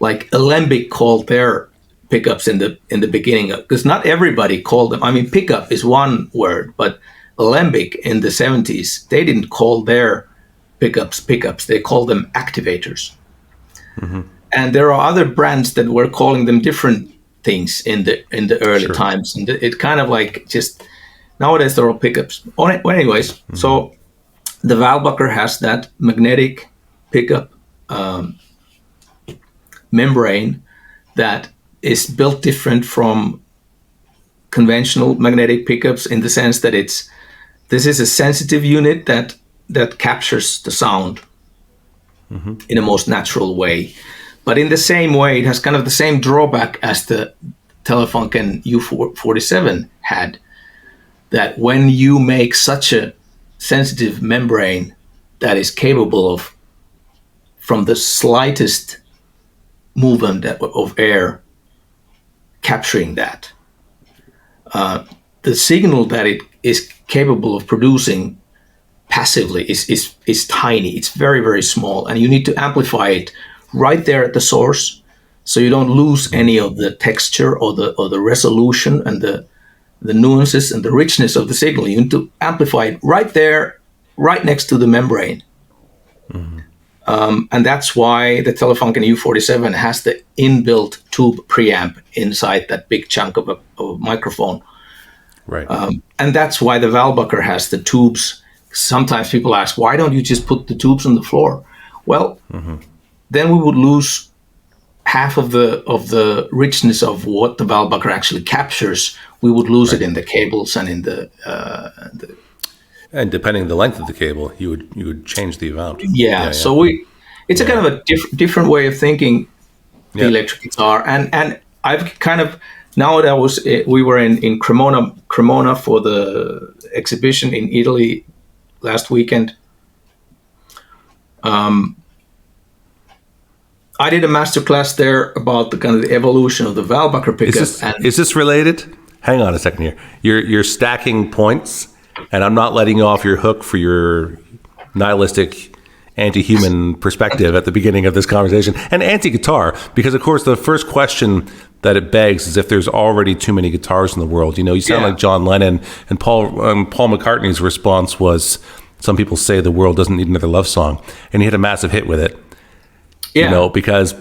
like Alembic called their pickups in the beginning, because not everybody called them. I mean, pickup is one word, but Alembic in the 70s, they didn't call their pickups. They called them activators. Mm-hmm. And there are other brands that were calling them different things in the early times, and it kind of like just nowadays they're all pickups. Well, anyways, mm-hmm. So the Walbacher has that magnetic pickup membrane that is built different from conventional magnetic pickups, in the sense that this is a sensitive unit that captures the sound mm-hmm. in a most natural way. But in the same way, it has kind of the same drawback as the Telefunken U47 had, that when you make such a sensitive membrane that is capable of, from the slightest movement of air, capturing that, the signal that it is capable of producing passively is tiny. It's very, very small, and you need to amplify it right there at the source, so you don't lose any of the texture or the resolution and the nuances and the richness of the signal. You need to amplify it right there, right next to the membrane. Mm-hmm. And that's why the Telefunken U47 has the inbuilt tube preamp inside that big chunk of a microphone. Right. And that's why the Walbacher has the tubes. Sometimes people ask, why don't you just put the tubes on the floor? Well, mm-hmm. then we would lose half of the richness of what the Walbacher actually captures. We would lose it in the cables and in the and depending on the length of the cable, you would change the amount. Yeah. So it's a kind of a different way of thinking the electric guitar, and I've kind of, now that we were in Cremona for the exhibition in Italy last weekend. I did a masterclass there about the kind of the evolution of the Walbacher pickup. Is this related? Hang on a second here. You're stacking points, and I'm not letting you off your hook for your nihilistic, anti-human perspective at the beginning of this conversation, and anti-guitar, because of course the first question that it begs is if there's already too many guitars in the world. You know, you sound like John Lennon, and Paul McCartney's response was, some people say the world doesn't need another love song, and he had a massive hit with it. Yeah. You know, because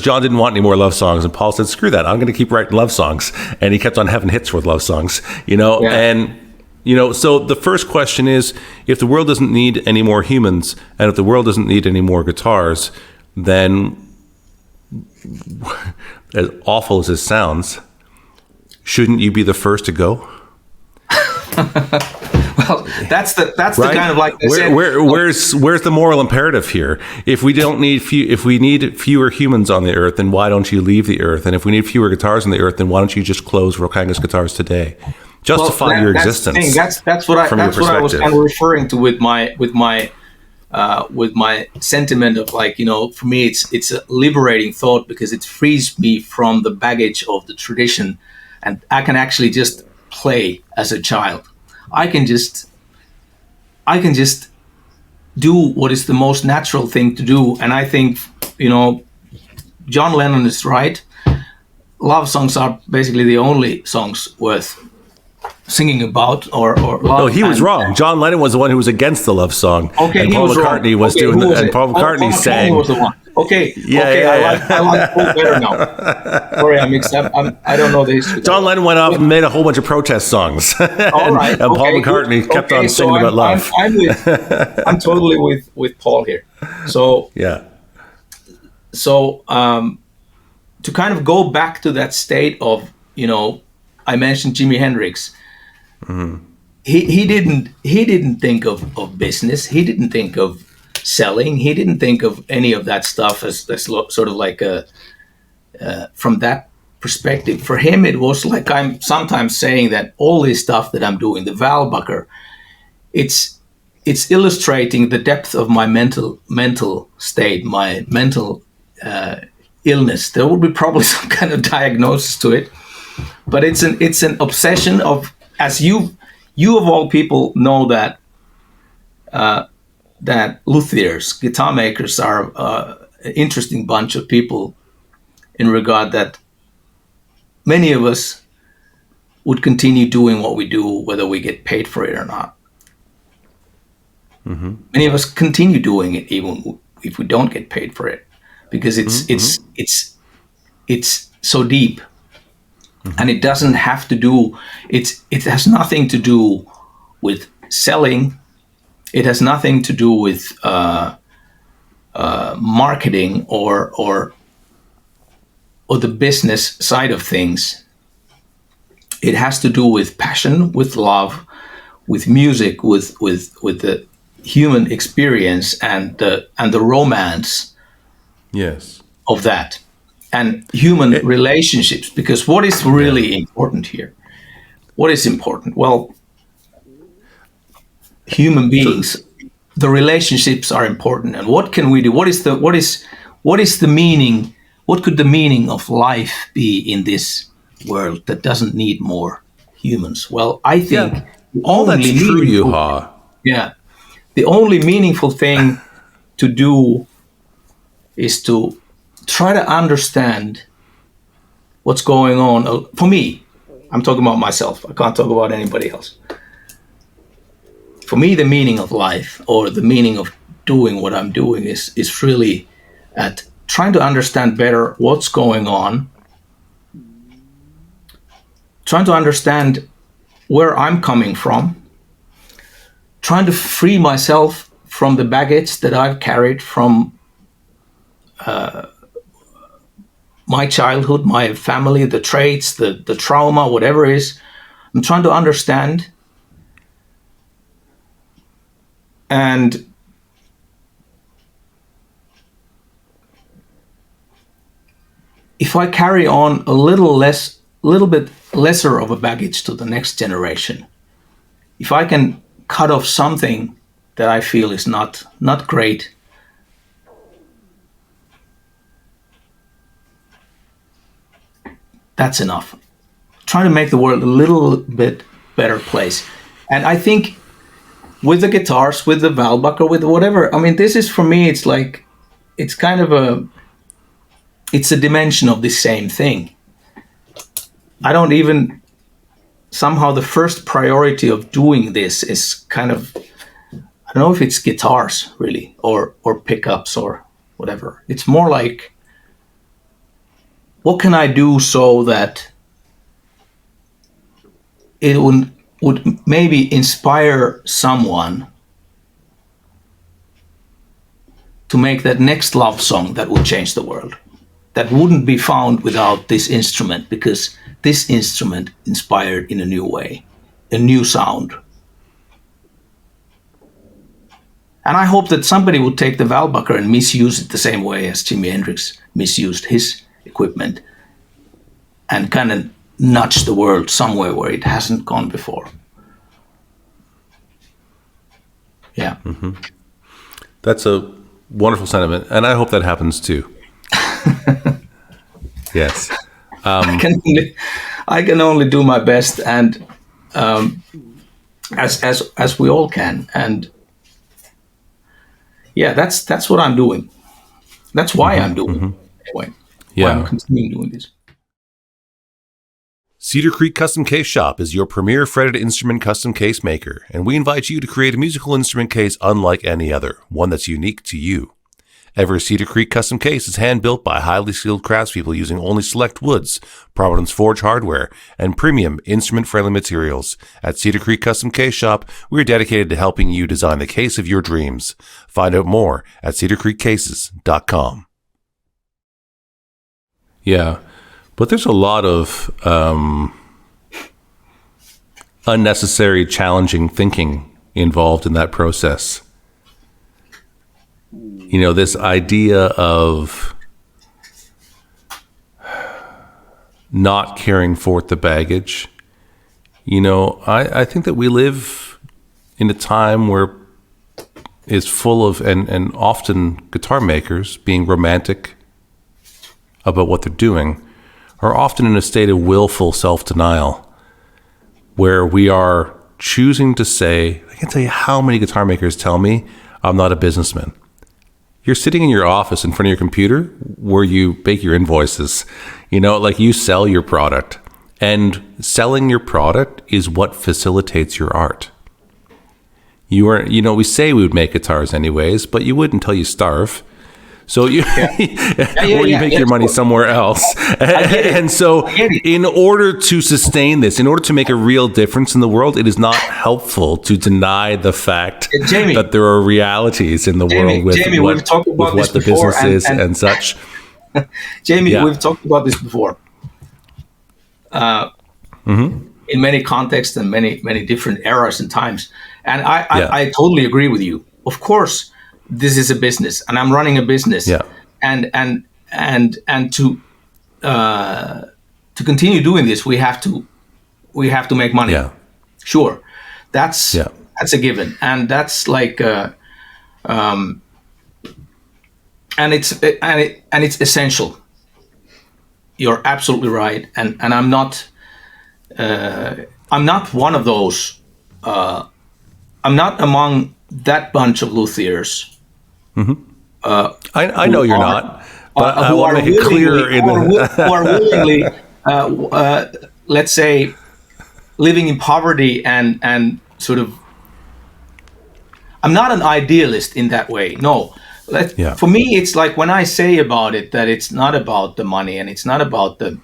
John didn't want any more love songs, and Paul said, screw that, I'm going to keep writing love songs. And he kept on having hits with love songs, you know, and, you know, so the first question is, if the world doesn't need any more humans, and if the world doesn't need any more guitars, then, as awful as it sounds, shouldn't you be the first to go? Well, that's right? The kind of like where's the moral imperative here? If we need fewer humans on the earth, then why don't you leave the earth? And if we need fewer guitars on the earth, then why don't you just close Ruokangas Guitars today? Justify your existence. That's what I was kind of referring to with my sentiment of, like, you know, for me it's a liberating thought, because it frees me from the baggage of the tradition, and I can actually just play as a child. I can just do what is the most natural thing to do. And I think, John Lennon is right. Love songs are basically the only songs worth singing about, or love. No, he was wrong. John Lennon was the one who was against the love song. Okay, and he Paul was McCartney wrong. was Okay, doing who it, was and it? Paul McCartney sang. Paul was the one. Okay, I like Paul better now. Sorry, I mixed up. I don't know the history. John Lennon went off and made a whole bunch of protest songs. All right, and Paul McCartney kept on singing about love. I'm totally with Paul here. So yeah. So to kind of go back to that state of, I mentioned Jimi Hendrix. Mm-hmm. He didn't think of business. He didn't think of selling. He didn't think of any of that stuff as sort of like from that perspective. For him, it was like I'm sometimes saying that all this stuff that I'm doing, the Valbucker, it's illustrating the depth of my mental state, my mental illness. There would be probably some kind of diagnosis to it, but it's an obsession of, as you of all people know, that that luthiers, guitar makers, are an interesting bunch of people in regard that many of us would continue doing what we do whether we get paid for it or not. Mm-hmm. Many of us continue doing it even if we don't get paid for it, because it's so deep. Mm-hmm. And it doesn't have to do, it has nothing to do with selling. It has nothing to do with marketing or the business side of things. It has to do with passion, with love, with music, with the human experience and the romance, yes, of that, and human relationships. Because what is really important here? What is important? Well, human beings, the relationships are important. And what can we do? What is the meaning? What could the meaning of life be in this world that doesn't need more humans? Well, I think all that's true, Juha. Yeah, the only meaningful thing to do is to try to understand what's going on. For me, I'm talking about myself. I can't talk about anybody else. For me, the meaning of life, or the meaning of doing what I'm doing, is really at trying to understand better what's going on, trying to understand where I'm coming from, trying to free myself from the baggage that I've carried from my childhood, my family, the traits, the trauma, whatever it is. I'm trying to understand. And if I carry on a little bit lesser of a baggage to the next generation, if I can cut off something that I feel is not great, that's enough. Trying to make the world a little bit better place. And I think with the guitars, with the Valbucker, with whatever, I mean, this is, for me, it's like, it's kind of it's a dimension of the same thing. I don't even, somehow the first priority of doing this is kind of, I don't know if it's guitars really, or pickups or whatever. It's more like, what can I do so that it would maybe inspire someone to make that next love song that would change the world, that wouldn't be found without this instrument, because this instrument inspired in a new way, a new sound. And I hope that somebody would take the Valbucker and misuse it the same way as Jimi Hendrix misused his equipment, and kind of nudge the world somewhere where it hasn't gone before. Yeah. Mm-hmm. That's a wonderful sentiment, and I hope that happens too. Yes. I can only do my best, and as we all can. And yeah, that's what I'm doing. That's why I'm doing it anyway. Why I'm continuing doing this. Cedar Creek Custom Case Shop is your premier fretted instrument custom case maker, and we invite you to create a musical instrument case unlike any other, one that's unique to you. Every Cedar Creek custom case is hand-built by highly skilled craftspeople using only select woods, Prominence Forge hardware, and premium instrument-friendly materials. At Cedar Creek Custom Case Shop, we are dedicated to helping you design the case of your dreams. Find out more at cedarcreekcases.com. Yeah, but there's a lot of unnecessary, challenging thinking involved in that process. You know, this idea of not carrying forth the baggage. You know, I think that we live in a time where is full of, and often guitar makers being romantic about what they're doing are often in a state of willful self-denial, where we are choosing to say, I can't tell you how many guitar makers tell me, I'm not a businessman. You're sitting in your office in front of your computer where you make your invoices, you know, like you sell your product, and selling your product is what facilitates your art. You are, you know, we say we would make guitars anyways, but you would until you starve. So you, or you make your money somewhere else. And so in order to sustain this, in order to make a real difference in the world, it is not helpful to deny the fact that there are realities in the world with what the business is and such. Jamie, we've talked about this before. In many contexts and many different eras and times. And I totally agree with you. Of course, this is a business, and I'm running a business. Yeah. And to continue doing this, we have to make money. Yeah. Sure, that's a given, and that's like and it's essential. You're absolutely right, and I'm not one of those. I'm not among that bunch of luthiers. I know you're not, but I want to make it clear who are willingly, let's say, living in poverty and sort of. I'm not an idealist in that way. No, for me, it's like when I say about it that it's not about the money and it's not about the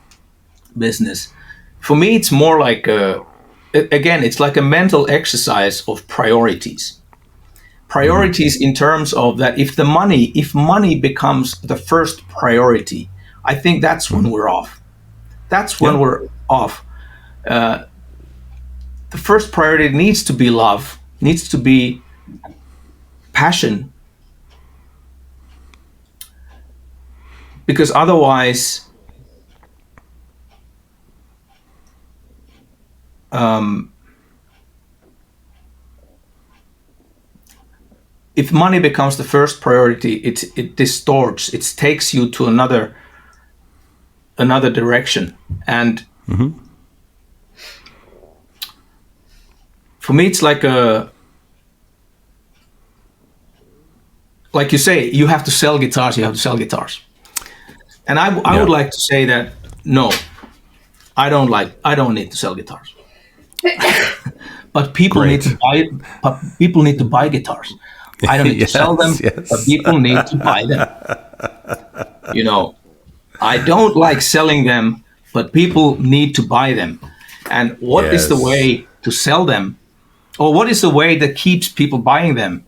business. For me, it's more like it's like a mental exercise of priorities. Priorities in terms of that if money becomes the first priority, I think that's when we're off. That's when we're off. The first priority needs to be love, needs to be passion, because otherwise if money becomes the first priority, it distorts. It takes you to another direction. And for me, it's like you say, you have to sell guitars. You have to sell guitars. And I would like to say that no, I don't need to sell guitars. But people need to buy. People need to buy guitars. I don't need to sell them, but people need to buy them. You know, I don't like selling them, but people need to buy them. And what is the way to sell them? Or what is the way that keeps people buying them?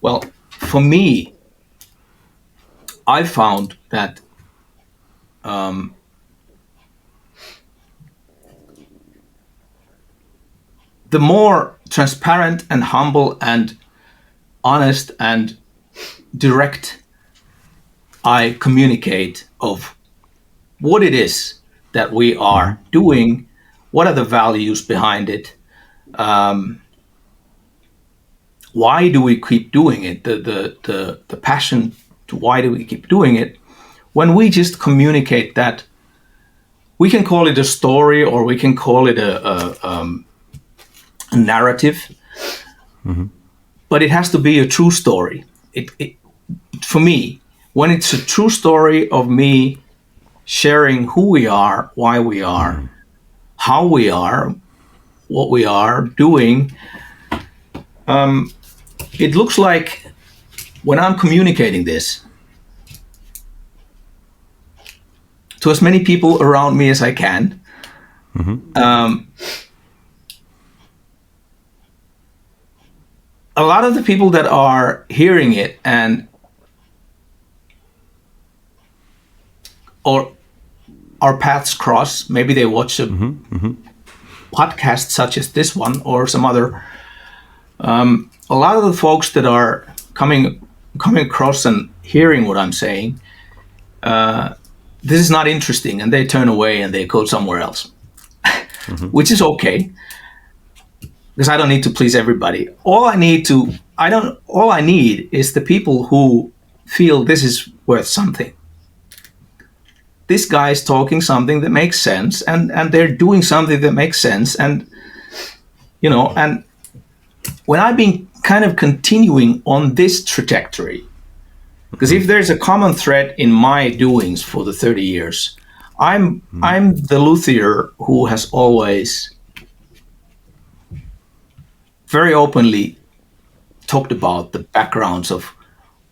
Well, for me, I found that the more transparent and humble and honest and direct I communicate of what it is that we are doing, what are the values behind it, why do we keep doing it, the passion to why do we keep doing it. When we just communicate that, we can call it a story or we can call it a a narrative, but it has to be a true story. For me, when it's a true story of me sharing who we are, why we are, how we are, what we are doing, it looks like when I'm communicating this to as many people around me as I can, a lot of the people that are hearing it or our paths cross, maybe they watch a podcast such as this one or some other. A lot of the folks that are coming across and hearing what I'm saying, this is not interesting, and they turn away and they go somewhere else, which is okay, because I don't need to please everybody. All I need is the people who feel this is worth something. This guy is talking something that makes sense, and they're doing something that makes sense, and and when I've been kind of continuing on this trajectory, because if there's a common thread in my doings for the 30 years, I'm the luthier who has always very openly talked about the backgrounds of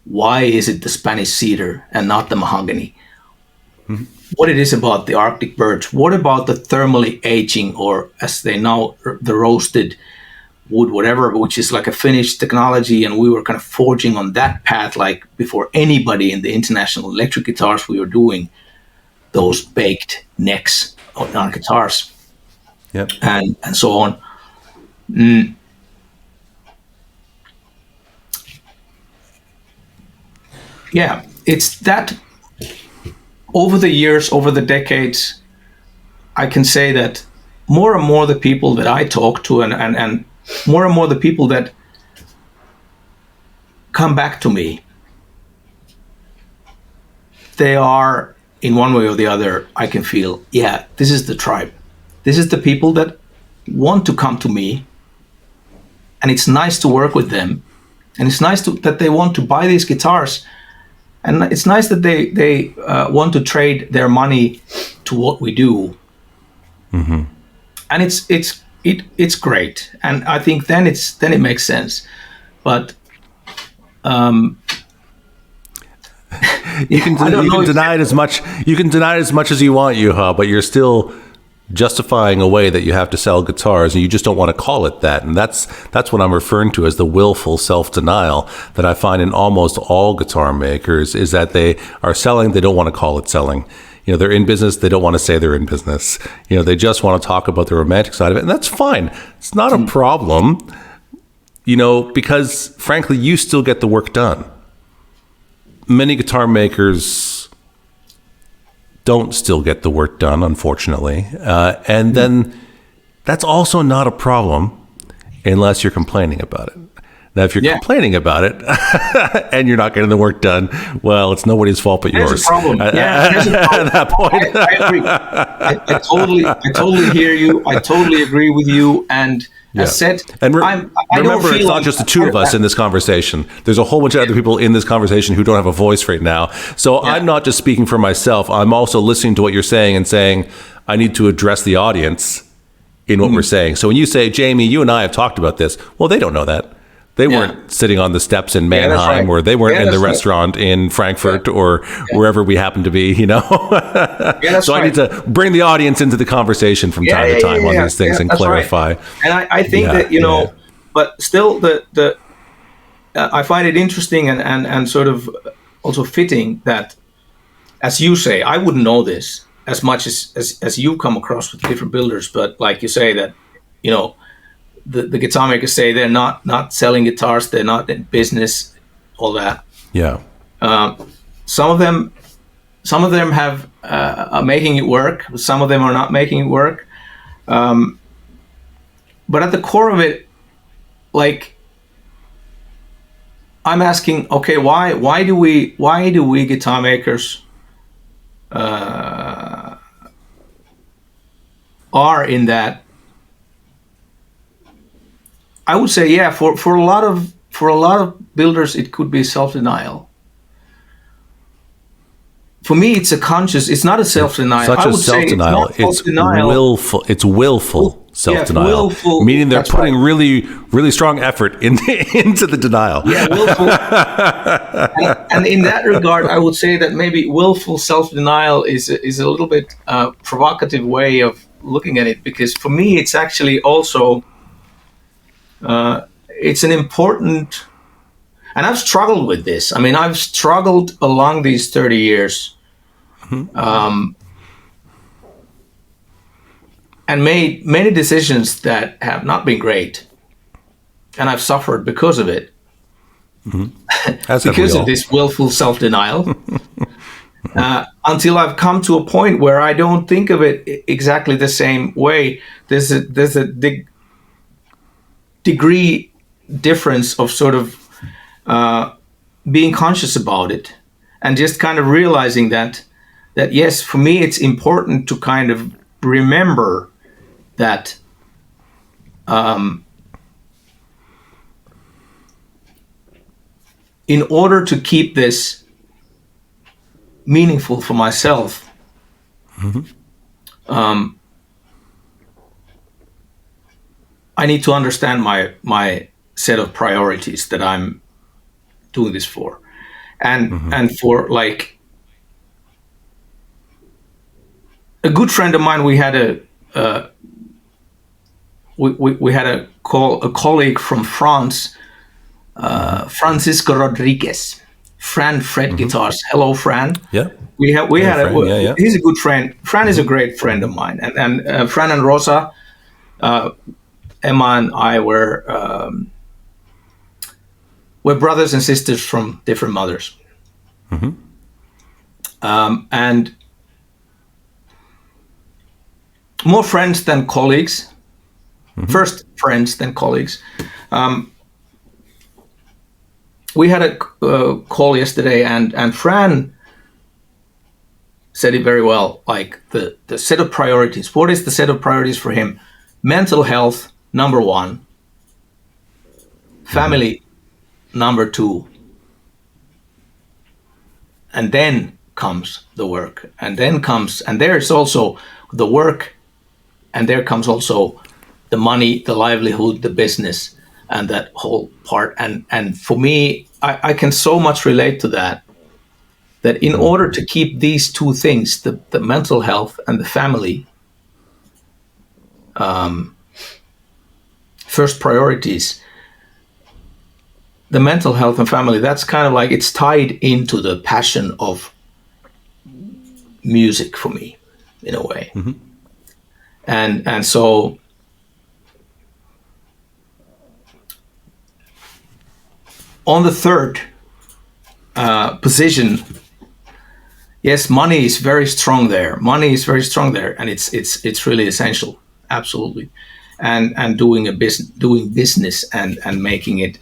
why is it the Spanish cedar and not the mahogany, what it is about the Arctic birch, what about the thermally aging, or as they know, the roasted wood, whatever, which is like a Finnish technology, and we were kind of forging on that path, like before anybody in the international electric guitars, we were doing those baked necks on our guitars, and so on. Yeah, it's that over the years, over the decades, I can say that more and more the people that I talk to and more and more the people that come back to me, they are, in one way or the other, I can feel, yeah, this is the tribe. This is the people that want to come to me, and it's nice to work with them, and it's nice that they want to buy these guitars, and it's nice that they want to trade their money to what we do. And it's great, and I think then it makes sense. But you can deny it as much. You can deny it as much as you want, Juha, but you're still justifying a way that you have to sell guitars, and you just don't want to call it that. And that's what I'm referring to as the willful self-denial that I find in almost all guitar makers, is that they are selling, they don't want to call it selling. They're in business, they don't want to say they're in business. They just want to talk about the romantic side of it, and that's fine. It's not a problem, because frankly, you still get the work done. Many guitar makers don't still get the work done, unfortunately. And then that's also not a problem unless you're complaining about it. Now, if you're complaining about it and you're not getting the work done, well, it's nobody's fault but yours. There's a problem. There's a problem. At that point. I agree. I totally hear you. I totally agree with you. And as said, and I remember, don't it's feel not just the two of us in this conversation. There's a whole bunch of other people in this conversation who don't have a voice right now. So I'm not just speaking for myself. I'm also listening to what you're saying and saying, I need to address the audience in what we're saying. So when you say, Jamie, you and I have talked about this, well, they don't know that. They weren't sitting on the steps in Mannheim, or they weren't in the restaurant in Frankfurt, or wherever we happen to be, So I need to bring the audience into the conversation from time to time on these things and clarify. Right. And I think that, but still I find it interesting and sort of also fitting that, as you say, I wouldn't know this as much as you come across with different builders, but like you say that, the guitar makers say they're not selling guitars, they're not in business, all that. Yeah. Some of them have are making it work. Some of them are not making it work. But at the core of it, like, I'm asking, okay, why do we guitar makers are in that I would say, yeah, for a lot of builders, it could be self-denial. For me, it's a conscious. It's not a self-denial. It's not just self-denial. It's willful. It's willful self-denial. Yeah, willful, meaning they're putting really strong effort into the denial. Yeah, willful. and in that regard, I would say that maybe willful self-denial is a little bit provocative way of looking at it, because for me, it's actually also it's an important. And I've struggled with this. I mean, I've struggled along these 30 years and made many decisions that have not been great. And I've suffered because of it. Because of this willful self-denial. Until I've come to a point where I don't think of it exactly the same way. There's a degree difference of sort of being conscious about it, and just kind of realizing that yes, for me it's important to kind of remember that in order to keep this meaningful for myself, I need to understand my set of priorities that I'm doing this for, and for like a good friend of mine, we had a colleague from France, Francisco Rodriguez, Fred Guitars. Hello, Fran. Yeah. He's a good friend. Fran is a great friend of mine, and Fran and Rosa, Emma and I we're brothers and sisters from different mothers. And more friends than colleagues. First friends, then colleagues. We had a call yesterday, and Fran said it very well, like the set of priorities. What is the set of priorities for him? Mental health, number one. Family, number two. And then comes the work. And there's also the work, and there comes also the money, the livelihood, the business, and that whole part. And for me, I can so much relate to that in order to keep these two things, the mental health and the family, first priorities, the mental health and family, that's kind of like, it's tied into the passion of music for me, in a way. And so on the third position, yes, money is very strong there. And it's really essential, absolutely. And doing business and making it,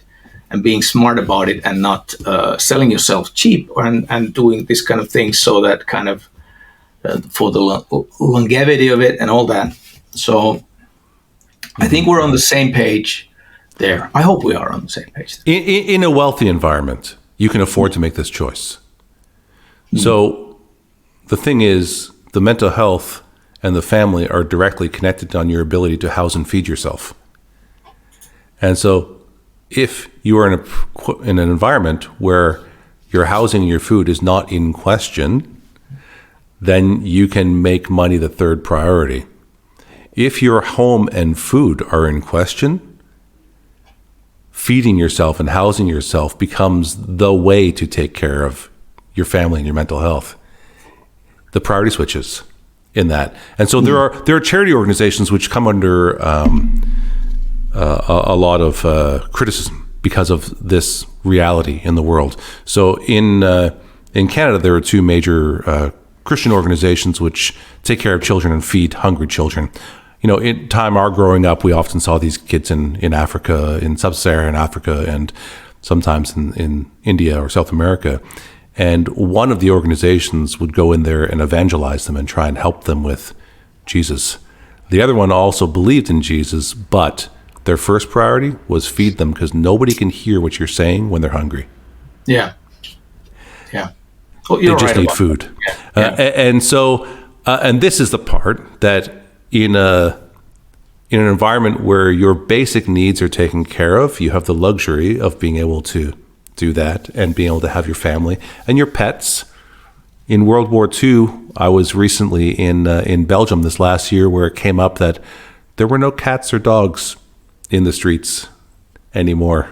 and being smart about it, and not selling yourself cheap, and doing this kind of thing, so that kind of for the longevity of it and all that. So I think we're on the same page there. I hope we are on the same page. In a wealthy environment, you can afford to make this choice. So the thing is, the mental health and the family are directly connected on your ability to house and feed yourself. And so if you are in an environment where your housing and your food is not in question, then you can make money the third priority. If your home and food are in question, feeding yourself and housing yourself becomes the way to take care of your family and your mental health. The priority switches in that. And so there are charity organizations which come under a lot of criticism because of this reality in the world. So in Canada, there are two major Christian organizations which take care of children and feed hungry children. You know, in time our growing up, we often saw these kids in Africa, in sub-Saharan Africa, and sometimes in India or South America. And one of the organizations would go in there and evangelize them and try and help them with Jesus. The other one also believed in Jesus, but their first priority was feed them, because nobody can hear what you're saying when they're hungry. Yeah. Well, they just need food. And so, and this is the part that in an environment where your basic needs are taken care of, you have the luxury of being able to do that and being able to have your family and your pets. In World War II, I was recently in Belgium this last year, where it came up that there were no cats or dogs in the streets anymore.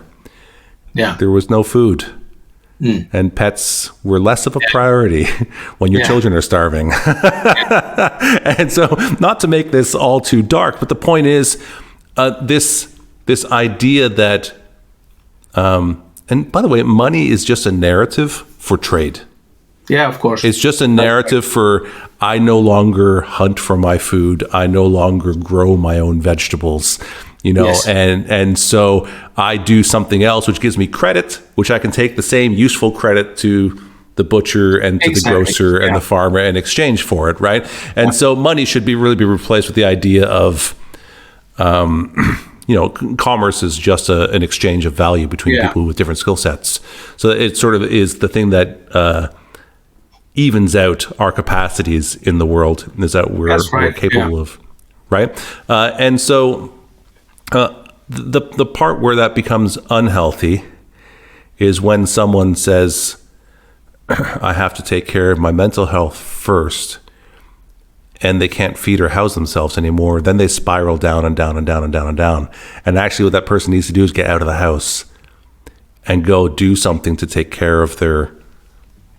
Yeah. There was no food. And pets were less of a priority when your children are starving. And so, not to make this all too dark, but the point is, this idea that, and by the way, money is just a narrative for trade. Yeah, of course. It's just a narrative for, I no longer hunt for my food. I no longer grow my own vegetables. And so I do something else, which gives me credit, which I can take the same useful credit to the butcher and to the grocer and the farmer in exchange for it, right? And so money should really be replaced with the idea of, commerce is just an exchange of value between people with different skill sets. So it sort of is the thing that evens out our capacities in the world, is that we're capable of, right? And so the part where that becomes unhealthy is when someone says, I have to take care of my mental health first, and they can't feed or house themselves anymore. Then they spiral down and down and down and down and down. And actually what that person needs to do is get out of the house and go do something to take care of their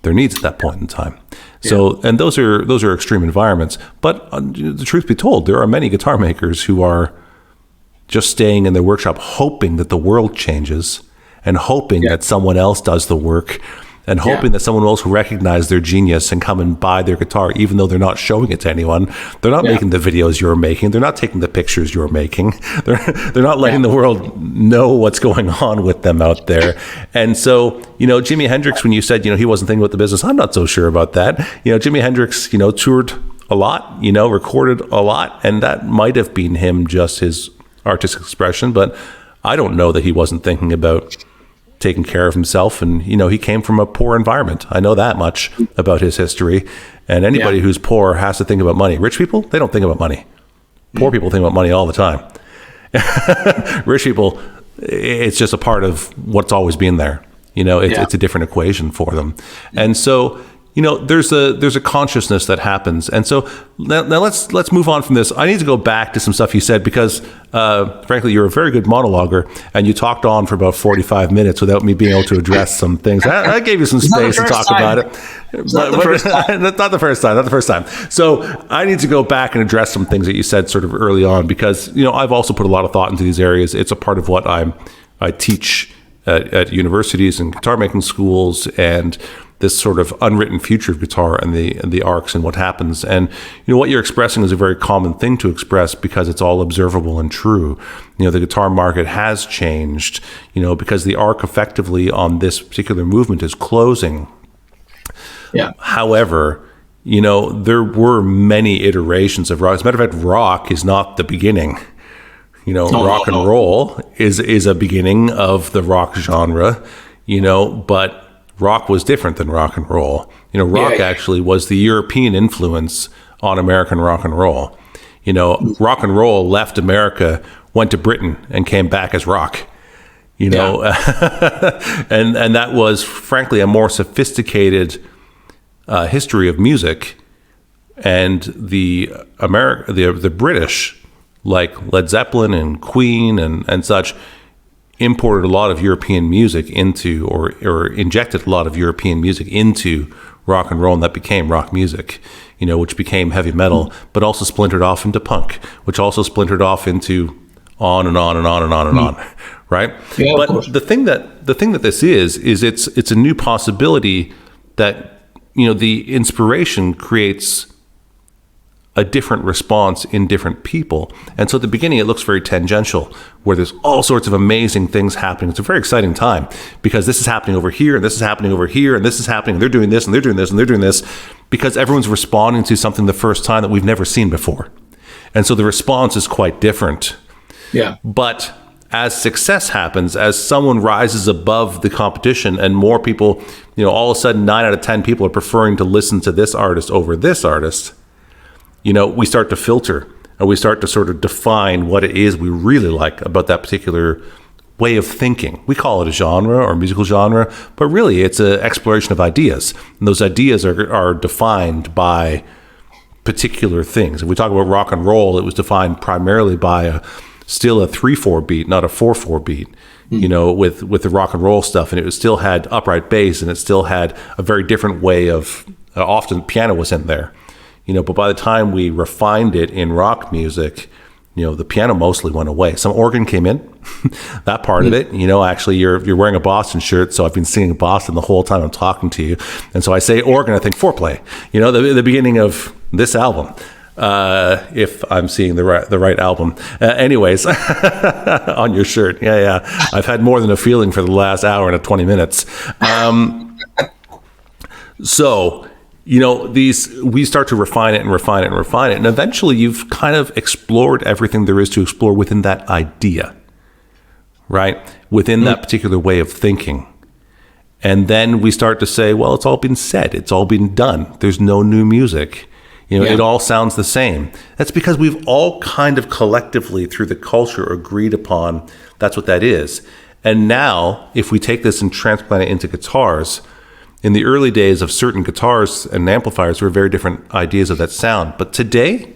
needs at that point in time. So, and those are extreme environments. But the truth be told, there are many guitar makers who are just staying in their workshop, hoping that the world changes, and hoping that someone else does the work, and hoping that someone else will recognize their genius and come and buy their guitar, even though they're not showing it to anyone. They're not making the videos you're making. They're not taking the pictures you're making. They're not letting the world know what's going on with them out there. And so, Jimi Hendrix, when you said, he wasn't thinking about the business, I'm not so sure about that. Jimi Hendrix, toured a lot, recorded a lot, and that might have been him, just his artistic expression, but I don't know that he wasn't thinking about taking care of himself. And he came from a poor environment. I know that much about his history. And anybody who's poor has to think about money. Rich people, they don't think about money. Poor people think about money all the time. Rich people, it's just a part of what's always been there. It's a different equation for them. And so there's a consciousness that happens. And so now let's move on from this. I need to go back to some stuff you said, because frankly, you're a very good monologuer, and you talked on for about 45 minutes without me being able to address some things. I gave you some space to talk about it. Not the first time. So I need to go back and address some things that you said sort of early on, because I've also put a lot of thought into these areas. It's a part of what I teach at universities and guitar making schools, and this sort of unwritten future of guitar and the arcs and what happens. And what you're expressing is a very common thing to express, because it's all observable and true. The guitar market has changed, because the arc effectively on this particular movement is closing. Yeah. However, there were many iterations of rock. As a matter of fact, rock is not the beginning. Rock and roll is a beginning of the rock genre, but rock was different than rock and roll. Rock actually was the European influence on American rock and roll. Rock and roll left America, went to Britain, and came back as rock. And that was frankly a more sophisticated history of music. And the British, like Led Zeppelin and Queen and such, imported a lot of European music into, or injected a lot of European music into rock and roll, and that became rock music, which became heavy metal, but also splintered off into punk, which also splintered off into on and on and on and on and on, right? Yeah, but the thing that this is it's a new possibility that, the inspiration creates a different response in different people. And so at the beginning, it looks very tangential, where there's all sorts of amazing things happening. It's a very exciting time, because this is happening over here, and this is happening over here, and this is happening, and they're doing this, and they're doing this, and they're doing this, because everyone's responding to something the first time that we've never seen before. And so the response is quite different. Yeah. But as success happens, as someone rises above the competition and more people, all of a sudden 9 out of 10 people are preferring to listen to this artist over this artist, we start to filter and we start to sort of define what it is we really like about that particular way of thinking. We call it a genre or musical genre, but really it's an exploration of ideas. And those ideas are defined by particular things. If we talk about rock and roll, it was defined primarily by still a 3/4 beat, not a 4/4 beat, with the rock and roll stuff. And it still had upright bass, and it still had a very different way of, often piano was in there, but by the time we refined it in rock music, the piano mostly went away. Some organ came in, that part of it. Actually, you're wearing a Boston shirt, so I've been singing Boston the whole time I'm talking to you. And so I say organ, I think foreplay. The beginning of this album, if I'm seeing the right album. Anyways, on your shirt, yeah. I've had more than a feeling for the last hour and 20 minutes. So. We start to refine it, and eventually you've kind of explored everything there is to explore within that idea, right? Within that particular way of thinking. And then we start to say, well, it's all been said. It's all been done. There's no new music. It all sounds the same. That's because we've all kind of collectively through the culture agreed upon that's what that is. And now if we take this and transplant it into guitars, in the early days of certain guitars and amplifiers, were very different ideas of that sound. But today,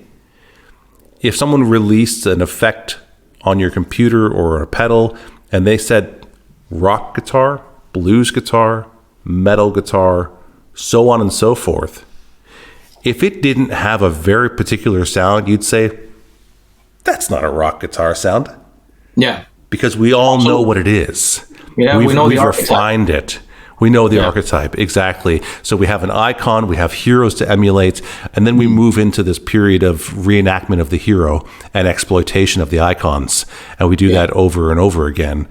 if someone released an effect on your computer or a pedal and they said rock guitar, blues guitar, metal guitar, so on and so forth, if it didn't have a very particular sound, you'd say, that's not a rock guitar sound. Yeah. Because we all know what it is. Yeah, we've the refined it. We know the archetype, exactly. So we have an icon, we have heroes to emulate, and then we move into this period of reenactment of the hero and exploitation of the icons. And we do that over and over again.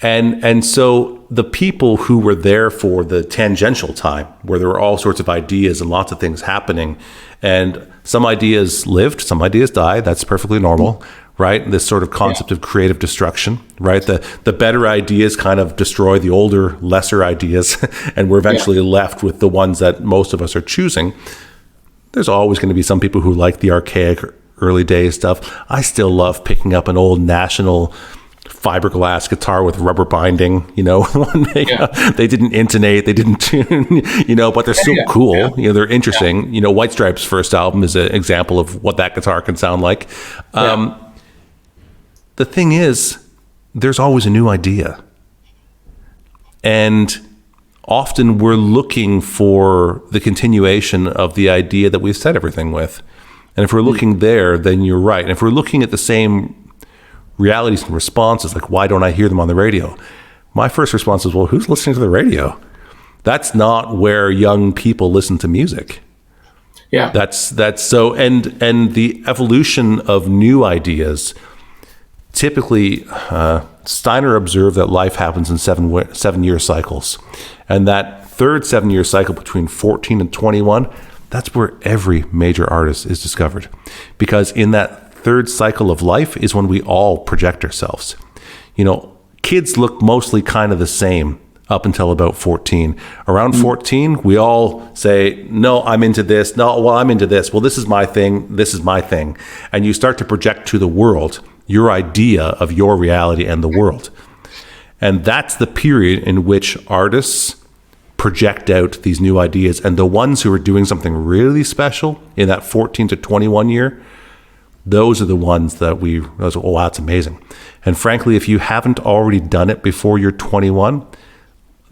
And so the people who were there for the tangential time, where there were all sorts of ideas and lots of things happening, and some ideas lived, some ideas died, that's perfectly normal. Right? This sort of concept of creative destruction, right? The better ideas kind of destroy the older, lesser ideas, and we're eventually left with the ones that most of us are choosing. There's always going to be some people who like the archaic early days stuff. I still love picking up an old National fiberglass guitar with rubber binding, when they didn't intonate, they didn't tune, but they're still cool. They're interesting. White Stripes' first album is an example of what that guitar can sound like. The thing is, there's always a new idea. And often we're looking for the continuation of the idea that we've set everything with. And if we're looking there, then you're right. And if we're looking at the same realities and responses, like, why don't I hear them on the radio? My first response is, well, who's listening to the radio? That's not where young people listen to music. Yeah. That's so, and the evolution of new ideas. Typically, Steiner observed that life happens in 7-year cycles. And that third 7-year cycle between 14 and 21, that's where every major artist is discovered. Because in that third cycle of life is when we all project ourselves. Kids look mostly kind of the same up until about 14. Around 14, we all say, no, I'm into this. No, well, I'm into this. Well, this is my thing. This is my thing. And you start to project to the world your idea of your reality and the world. And that's the period in which artists project out these new ideas. And the ones who are doing something really special in that 14 to 21 year, those are the ones that oh, wow, that's amazing. And frankly, if you haven't already done it before you're 21,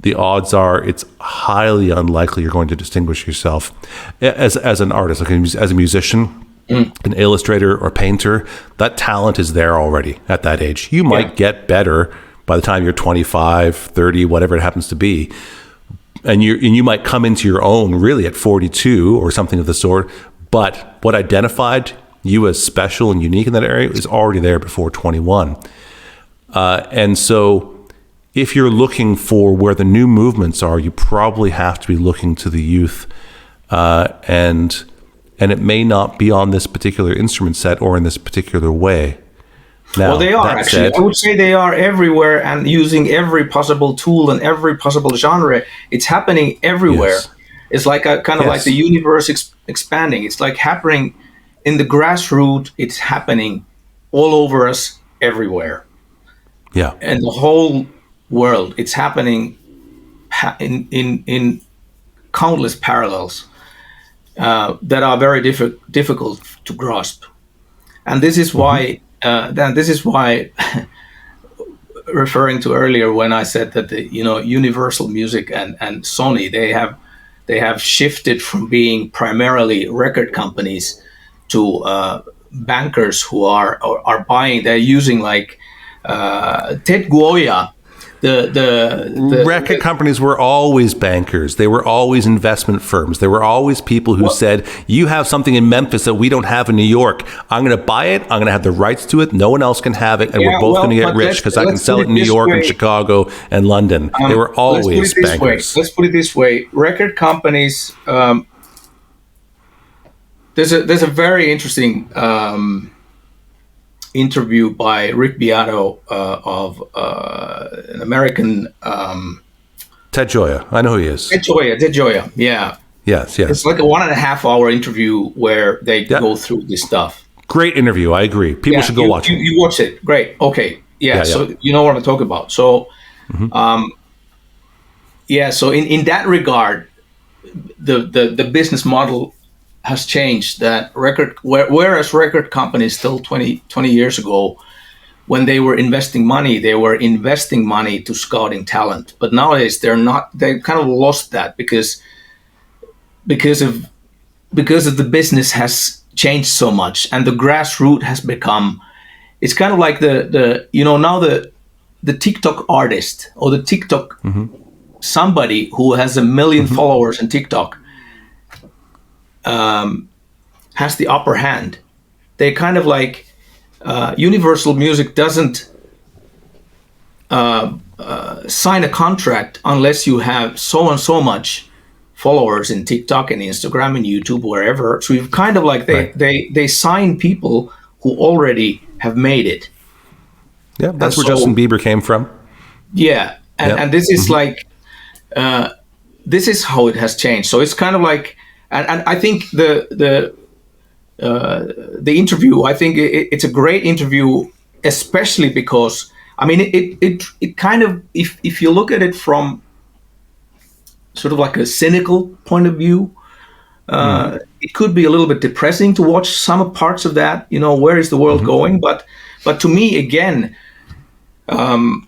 the odds are it's highly unlikely you're going to distinguish yourself as an artist, like as a musician, an illustrator or painter. That talent is there already at that age. You might get better by the time you're 25, 30, whatever it happens to be. And you might come into your own really at 42 or something of the sort. But what identified you as special and unique in that area is already there before 21. And so if you're looking for where the new movements are, you probably have to be looking to the youth. And it may not be on this particular instrument set or in this particular way, Now, well, they are that actually. said, I would say they are everywhere and using every possible tool and every possible genre. It's happening everywhere. yes. It's like a kind of like Yes. the universe expanding. It's like happening in the grassroots. It's happening all over us, everywhere, Yeah. and the whole world. It's happening in countless parallels that are very difficult to grasp. And this is why. Then this is why. Referring to earlier when I said that the Universal Music and Sony, they have shifted from being primarily record companies to bankers who are buying. They're using like Ted Goya, the Record companies were always bankers. They were always investment firms. There were always people who said, you have something in Memphis that we don't have in New York. I'm going to buy it. I'm going to have the rights to it. No one else can have it. And we're both going to get rich because I can sell it in New York and Chicago and London. They were always bankers. Let's put it this way. Record companies, there's a very interesting interview by Rick Beato of an American Ted Gioia, I know who he is. Ted Gioia, yeah. Yes. It's like a 1.5 hour interview where they go through this stuff. Great interview, I agree. People should go watch it. You watch it, great. Okay, so you know what I'm talking about. So, so in that regard, the business model has changed. That whereas record companies still 20 years ago, when they were investing money to scouting talent. But nowadays they're not. They kind of lost that because of the business has changed so much, and the grassroots has become. It's kind of like now the TikTok artist or the TikTok somebody who has 1 million followers in TikTok. Has the upper hand. They kind of like Universal Music doesn't sign a contract unless you have so and so much followers in TikTok and Instagram and YouTube, wherever. So you've kind of like they sign people who already have made it. Yeah, that's where Justin Bieber came from. Yeah, and this is like this is how it has changed. So it's kind of like. And I think the interview, I think it's a great interview, especially because I mean it kind of if you look at it from sort of like a cynical point of view, it could be a little bit depressing to watch some parts of that. Where is the world going? But to me, again, the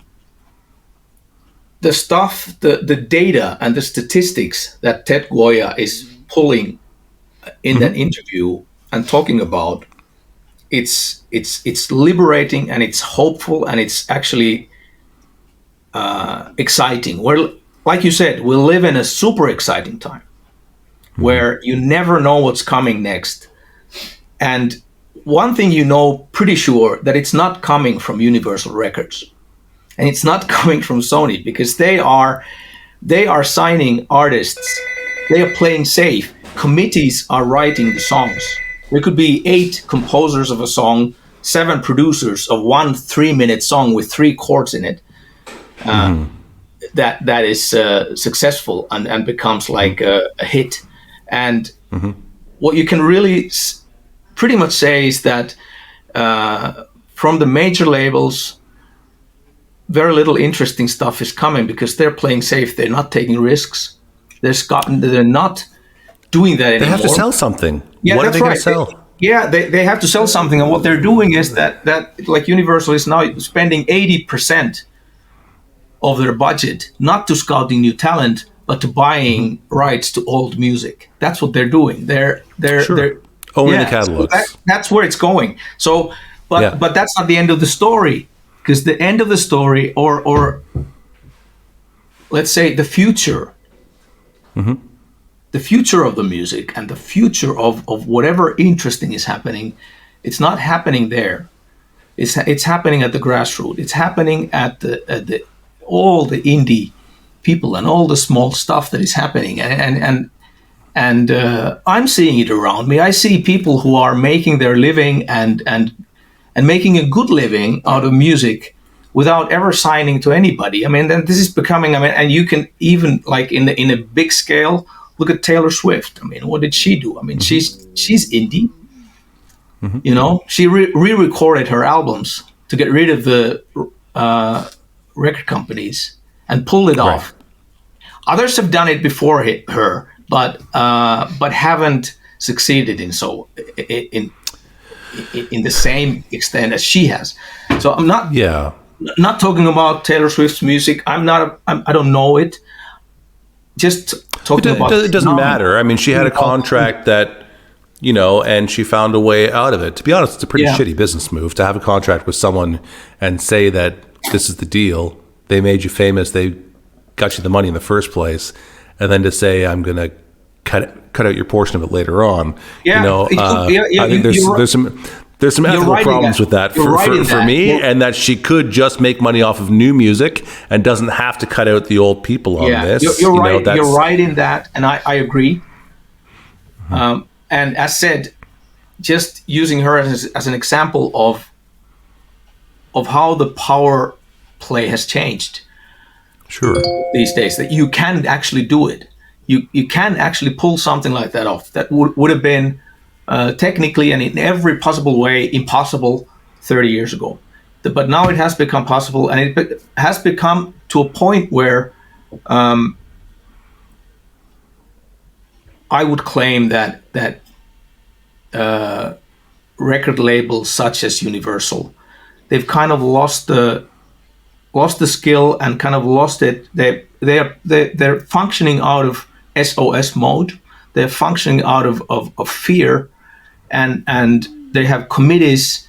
stuff, the data and the statistics that Ted Goya is pulling in that interview and talking about, it's liberating and it's hopeful and it's actually exciting. Where, like you said, we live in a super exciting time where you never know what's coming next. And one thing pretty sure, that it's not coming from Universal Records and it's not coming from Sony, because they are signing artists. They are playing safe. Committees are writing the songs. There could be 8 composers of a song, 7 producers of 1 3-minute song with 3 chords in it. That is successful and becomes like a hit. And what you can really pretty much say is that from the major labels, very little interesting stuff is coming because they're playing safe. They're not taking risks. They're not doing that anymore. They have to sell something. Yeah, what are that's they going right. to sell? They have to sell something, and what they're doing is that like Universal is now spending 80% of their budget not to scouting new talent, but to buying rights to old music. That's what they're doing. They're owning the catalogs. So that's where it's going. So, but that's not the end of the story, because the end of the story, or let's say the future. The future of the music and the future of whatever interesting is happening, it's not happening there. It's happening at the grassroots. It's happening at the all the indie people and all the small stuff that is happening. And I'm seeing it around me. I see people who are making their living and and making a good living out of music without ever signing to anybody. I mean, then this is becoming, and you can even like in a big scale, look at Taylor Swift. I mean, what did she do? I mean, she's indie. She re-recorded her albums to get rid of the record companies and pulled it off. Others have done it before her, but haven't succeeded in the same extent as she has. So I'm not talking about Taylor Swift's music. I don't know it. Just talking about it doesn't matter. I mean, she had a contract that, and she found a way out of it. To be honest, it's a pretty shitty business move to have a contract with someone and say that this is the deal. They made you famous. They got you the money in the first place, and then to say I'm going to cut out your portion of it later on. I think there's some ethical problems with that for me, and that she could just make money off of new music and doesn't have to cut out the old people on this. You're right. You're right in that, and I agree. Mm-hmm. And as said, just using her as an example of how the power play has changed. Sure. These days, that you can actually do it. You can actually pull something like that off. That would have been technically and in every possible way impossible 30 years ago. But now it has become possible, and it has become to a point where I would claim that record labels such as Universal, they've kind of lost the skill and kind of lost it. They're functioning out of SOS mode. They're functioning out of fear, and they have committees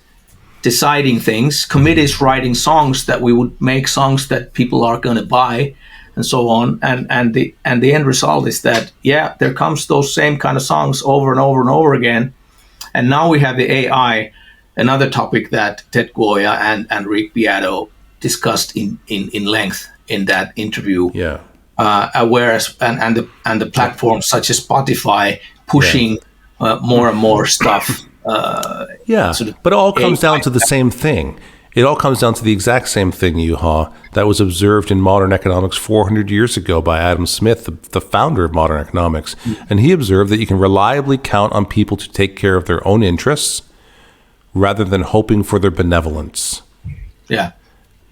deciding things, committees writing songs that we would make songs that people are going to buy, and so on. And the end result is that there comes those same kind of songs over and over and over again. And now we have the AI, another topic that Ted Goya and Rick Beato discussed in length in that interview. Whereas and the platforms such as Spotify pushing more and more stuff. But it all comes down to the same thing. It all comes down to the exact same thing, Juha, that was observed in modern economics 400 years ago by Adam Smith, the founder of modern economics. And he observed that you can reliably count on people to take care of their own interests rather than hoping for their benevolence. Yeah.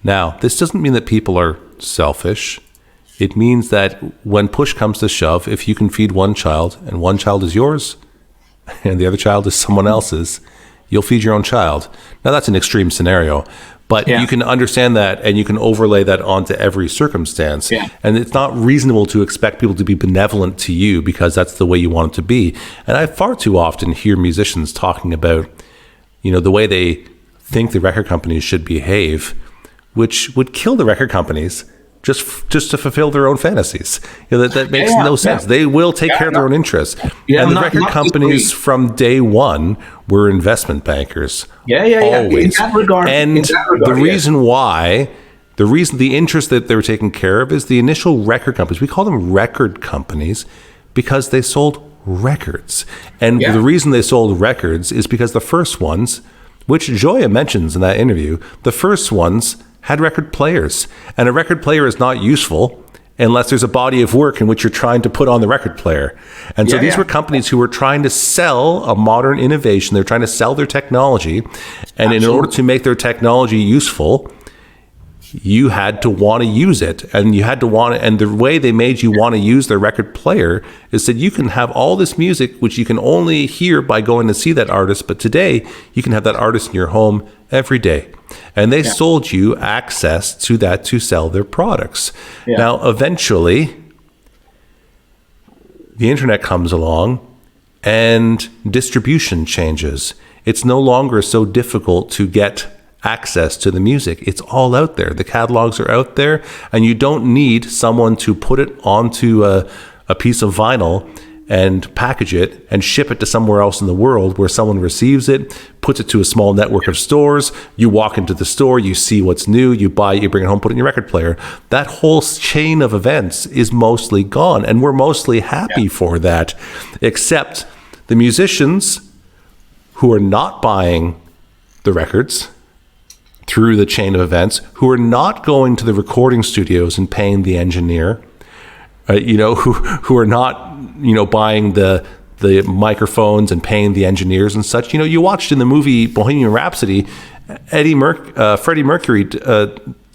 Now, this doesn't mean that people are selfish. It means that when push comes to shove, if you can feed one child and one child is yours and the other child is someone else's, you'll feed your own child. Now, that's an extreme scenario, but you can understand that and you can overlay that onto every circumstance. Yeah. And it's not reasonable to expect people to be benevolent to you because that's the way you want it to be. And I far too often hear musicians talking about, the way they think the record companies should behave, which would kill the record companies just to fulfill their own fantasies. That makes no sense. They will take care of their own interests. And the record companies from day one were investment bankers. Always. In that regard, the reason the interest that they were taking care of is the initial record companies. We call them record companies because they sold records. And the reason they sold records is because the first ones, which Joya mentions in that interview, the first ones had record players. And a record player is not useful unless there's a body of work in which you're trying to put on the record player. And so these were companies who were trying to sell a modern innovation. They're trying to sell their technology. And in order to make their technology useful, you had to want to use it, and you had to want it. And the way they made you want to use their record player is that you can have all this music, which you can only hear by going to see that artist. But today you can have that artist in your home every day. And they sold you access to that to sell their products. Now, eventually, the internet comes along and distribution changes. It's no longer so difficult to get access to the music. It's all out there. The catalogs are out there, and you don't need someone to put it onto a piece of vinyl and package it and ship it to somewhere else in the world where someone receives it, puts it to a small network of stores. You walk into the store, you see what's new, you buy it, you bring it home, put it in your record player. That whole chain of events is mostly gone, and we're mostly happy for that, except the musicians who are not buying the records through the chain of events, who are not going to the recording studios and paying the engineer, who are not, buying the microphones and paying the engineers and such. You watched in the movie Bohemian Rhapsody, Freddie Mercury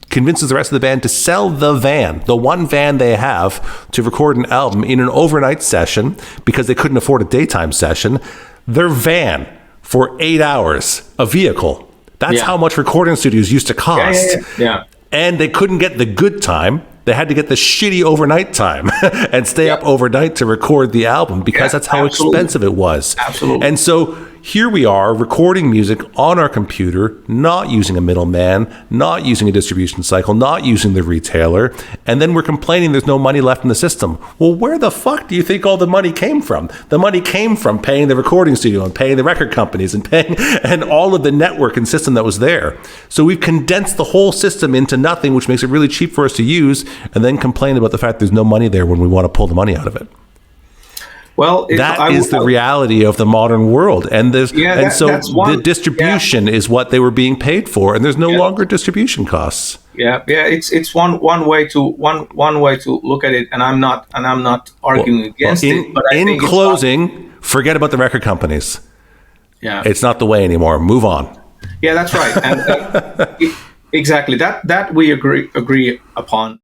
convinces the rest of the band to sell the one van they have to record an album in an overnight session because they couldn't afford a daytime session. Their van for 8 hours, a vehicle. That's how much recording studios used to cost. Yeah. And they couldn't get the good time. They had to get the shitty overnight time and stay up overnight to record the album because that's how expensive it was. Absolutely. And so here we are recording music on our computer, not using a middleman, not using a distribution cycle, not using the retailer. And then we're complaining there's no money left in the system. Well, where the fuck do you think all the money came from? The money came from paying the recording studio and paying the record companies and paying and all of the network and system that was there. So we've condensed the whole system into nothing, which makes it really cheap for us to use, and then complain about the fact there's no money there when we want to pull the money out of it. Well, that is the reality of the modern world, and the distribution is what they were being paid for, and there's no longer distribution costs. It's one way to look at it, and I'm not arguing against it. But in closing, forget about the record companies. Yeah, it's not the way anymore. Move on. Yeah, that's right, and exactly that we agree upon.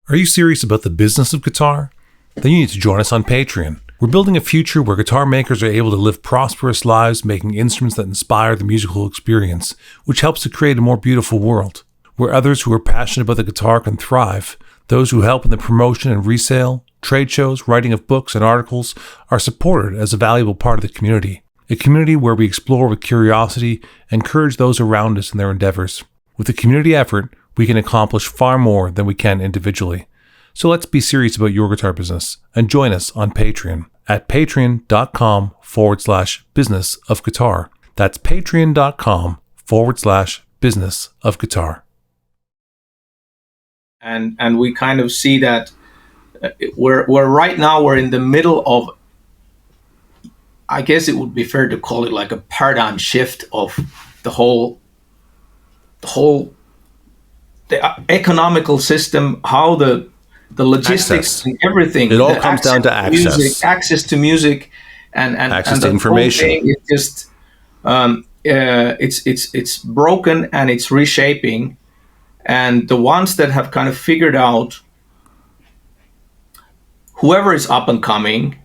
Are you serious about the business of guitar? Then you need to join us on Patreon. We're building a future where guitar makers are able to live prosperous lives making instruments that inspire the musical experience, which helps to create a more beautiful world, where others who are passionate about the guitar can thrive. Those who help in the promotion and resale, trade shows, writing of books and articles are supported as a valuable part of the community. A community where we explore with curiosity and encourage those around us in their endeavors. With a community effort, we can accomplish far more than we can individually. So let's be serious about your guitar business and join us on Patreon at patreon.com/business of guitar. That's patreon.com/business of guitar. And we kind of see that we're right now we're in the middle of, I guess it would be fair to call it like a paradigm shift of the economical system, how the logistics and everything. It all comes down to access. Access to music and access to information. It's just it's broken and it's reshaping. And the ones that have kind of figured out, whoever is up and coming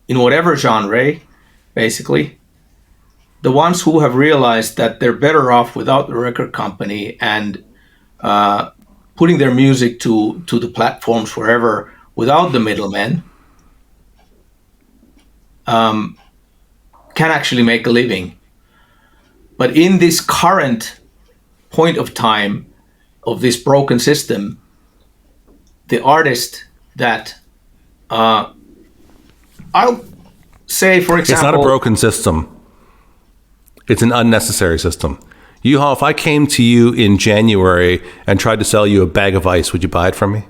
in whatever genre, basically, the ones who have realized that they're better off without the record company and putting their music to the platforms wherever without the middlemen, can actually make a living. But in this current point of time of this broken system, the artist that I'll say, for example, it's not a broken system. It's an unnecessary system. Juha, if I came to you in January and tried to sell you a bag of ice, would you buy it from me?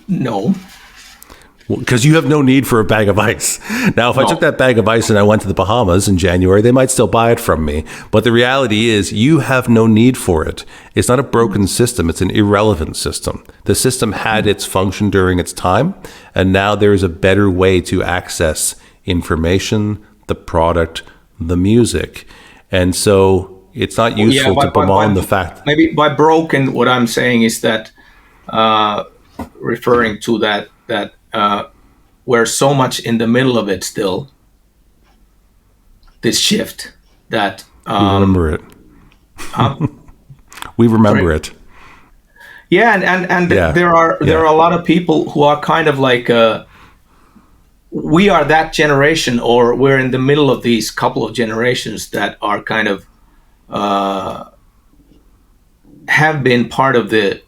No. Because you have no need for a bag of ice. Now, if I took that bag of ice and I went to the Bahamas in January, they might still buy it from me. But the reality is you have no need for it. It's not a broken system. It's an irrelevant system. The system had its function during its time, and now there is a better way to access information, the product, the music. And so it's not useful to bemoan the fact. Maybe by broken, what I'm saying is that, referring to that we're so much in the middle of it still, this shift that... we remember it. We remember it. Yeah, and there are a lot of people who are kind of like... we are that generation, or we're in the middle of these couple of generations that are kind of have been part of the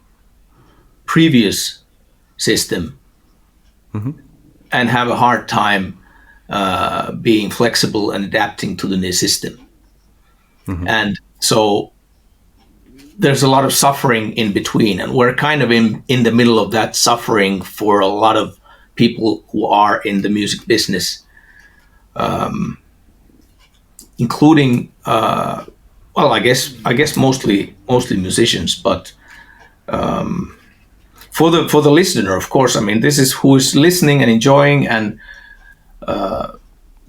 previous system, and have a hard time being flexible and adapting to the new system. And so there's a lot of suffering in between, and we're kind of in the middle of that suffering for a lot of people who are in the music business. including well, I guess mostly musicians, but for the listener, of course. I mean, this is who is listening and enjoying and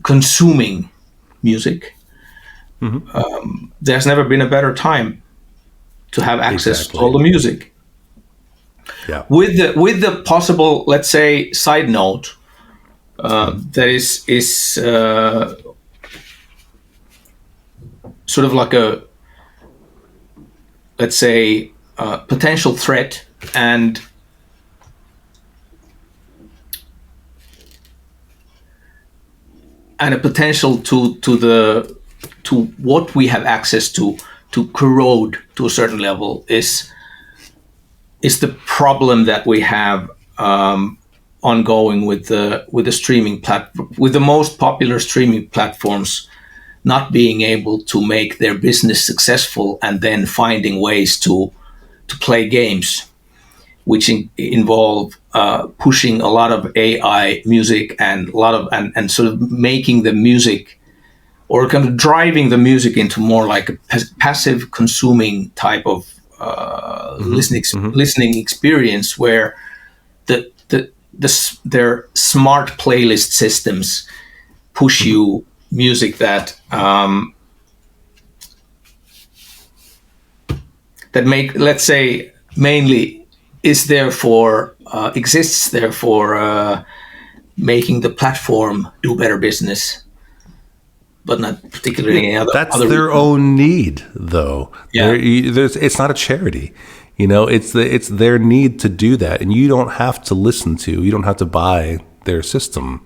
consuming music. There's never been a better time to have access to all the music. Yeah. With the possible, let's say, side note that is sort of like a, let's say, potential threat and a potential to what we have access to corrode to a certain level is the problem that we have ongoing with the streaming with the most popular streaming platforms not being able to make their business successful, and then finding ways to play games which involve pushing a lot of AI music and a lot of and sort of making the music, or kind of driving the music into more like a passive consuming type of listening experience, where their smart playlist systems push you music that make, let's say, mainly is there for exists there for making the platform do better business, but not particularly any other. That's their own need, though. Yeah. It's not a charity. It's their need to do that, and you don't have to you don't have to buy their system.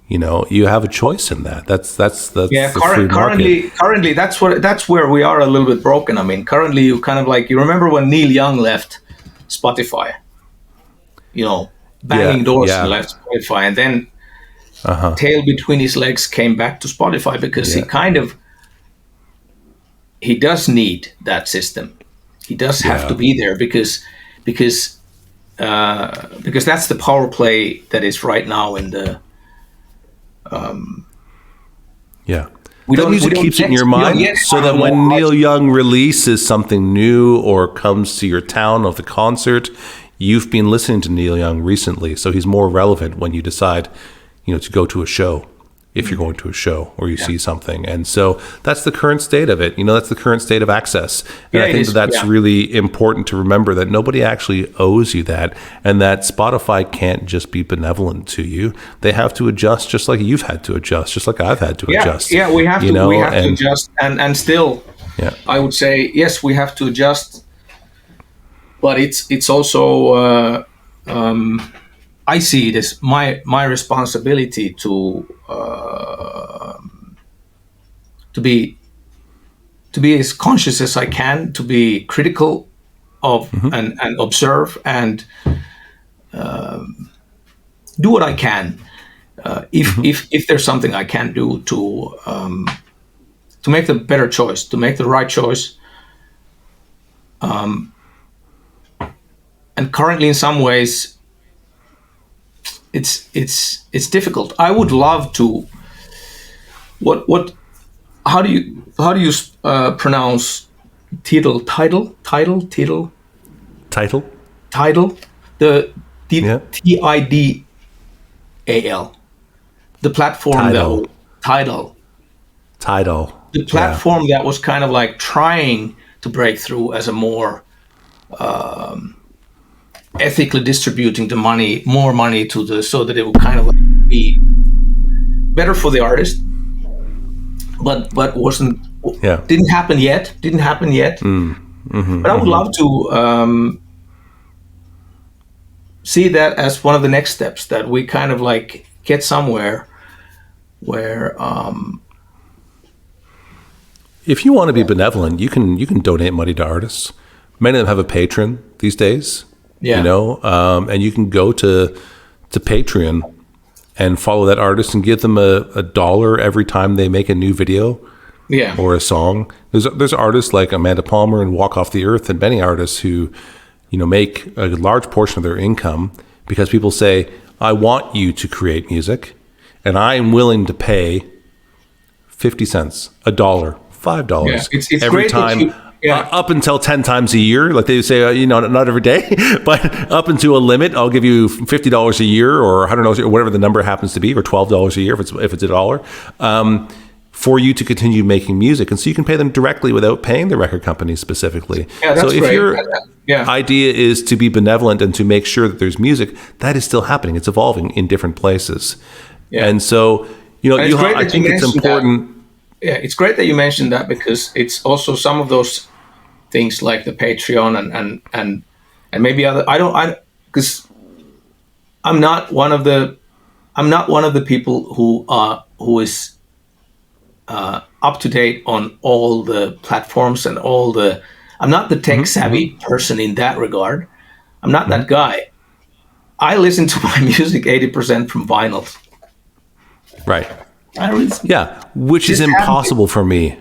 You have a choice in that. That's yeah. the free market. Currently, that's where we are a little bit broken. I mean, currently, you kind of like, you remember when Neil Young left Spotify, banging doors and left Spotify, and then tail between his legs came back to Spotify because he does need that system. He does have to be there because that's the power play that is right now in the. That music keeps it in your mind, so that when Neil Young releases something new or comes to your town of the concert, you've been listening to Neil Young recently, so he's more relevant when you decide, to go to a show, if you're going to a show or you see something. And so that's the current state of it. That's the current state of access. And I think that's really important to remember, that nobody actually owes you that, and that Spotify can't just be benevolent to you. They have to adjust, just like you've had to adjust, just like I've had to adjust. Yeah, we have to adjust. And still, I would say, yes, we have to adjust. But it's also, I see it as my responsibility to be as conscious as I can, to be critical of and observe and do what I can. If there's something I can do to make the better choice, to make the right choice. And currently, in some ways, it's difficult. I would love to. How do you pronounce title? The TIDAL. The platform Tidal. The platform that was kind of like trying to break through as a more ethically distributing the money, more money so that it would kind of like be better for the artist, but didn't happen yet. But I would love to see that as one of the next steps, that we kind of like get somewhere where if you want to be benevolent, you can donate money to artists. Many of them have a patron these days. And you can go to Patreon and follow that artist and give them a dollar every time they make a new video or a song. There's artists like Amanda Palmer and Walk Off the Earth, and many artists who make a large portion of their income because people say, I want you to create music, and I'm willing to pay 50 cents, $1, $5 Yeah, it's every great that time. you- yeah. Up until 10 times a year, like they say, not every day, but up into a limit, I'll give you $50 a year or $100 or whatever the number happens to be, or $12 a year if it's $1, for you to continue making music. And so you can pay them directly without paying the record company specifically. Yeah, that's so if great. your Yeah. idea is to be benevolent and to make sure that there's music, that is still happening. It's evolving in different places. Yeah. And so, And it's great I that think you it's mentioned important. Yeah, it's great that you mentioned that, because it's also some of those things like the Patreon and maybe other. Because I'm not one of the people who is up to date on all the platforms and all the. I'm not the tech savvy person in that regard. I'm not that guy. I listen to my music 80% from vinyls. Right. I really, Yeah. Which is Just impossible for me.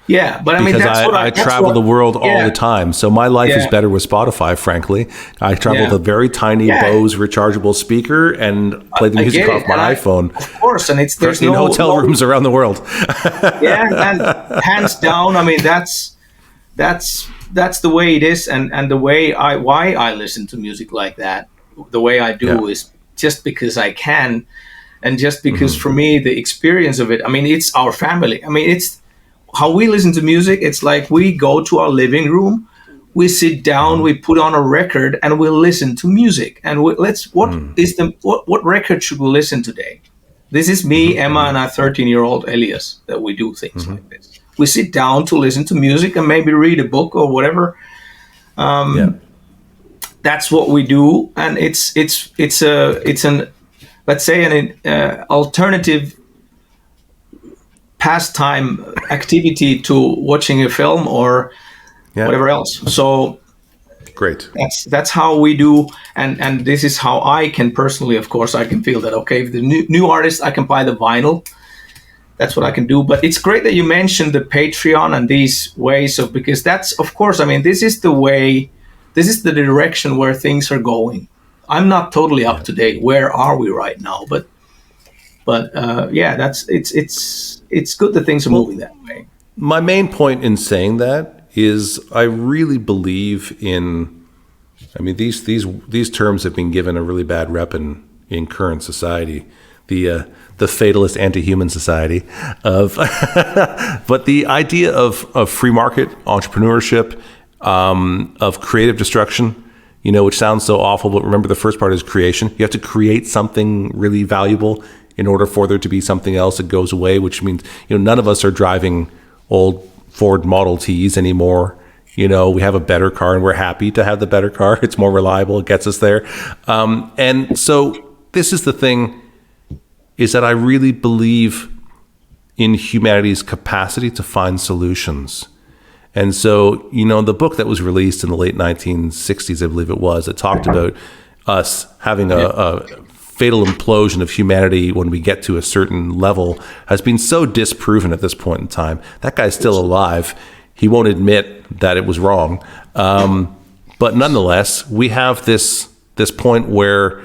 yeah, but I mean Because that's what I that's travel what- the world all yeah. the time. So my life is Yeah. better with Spotify, frankly. I travel Yeah. with a very tiny Yeah. Bose rechargeable speaker and play the I music get it, off my and iPhone of course, and there's in no hotel rooms around the world. Yeah, and hands down. I mean, that's the way it is, and the way why I listen to music like that, the way I do Yeah. is just because I can, and just because for me the experience of it. I mean, it's our family. I mean, it's how we listen to music. It's like we go to our living room, we sit down, we put on a record, and we listen to music. And what record should we listen today? This is me, Emma, and our 13-year-old Elias that we do things like this. We sit down to listen to music and maybe read a book or whatever. Yeah. That's what we do, and it's an let's say an alternative pastime activity to watching a film or Yeah. whatever else. So Great. that's how we do, and this is how I can personally, of course, I can feel that okay, if the new artist, I can buy the vinyl. That's what I can do. But it's great that you mentioned the Patreon and these ways of, because that's, of course, I mean, this is the way, this is the direction where things are going. I'm not totally up to date. Where are we right now? But yeah, that's it's good that things are moving that way. My main point in saying that is I really believe in, I mean, these terms have been given a really bad rep in current society, the fatalist anti-human society of, but the idea of free market entrepreneurship, of creative destruction, which sounds so awful, but remember the first part is creation. You have to create something really valuable in order for there to be something else that goes away, which means, none of us are driving old Ford Model Ts anymore. We have a better car and we're happy to have the better car. It's more reliable. It gets us there. And so this is the thing, is that I really believe in humanity's capacity to find solutions. And so, the book that was released in the late 1960s, I believe it was, that talked about us having a fatal implosion of humanity when we get to a certain level has been so disproven at this point in time. That guy's still alive. He won't admit that it was wrong. But nonetheless, we have this point where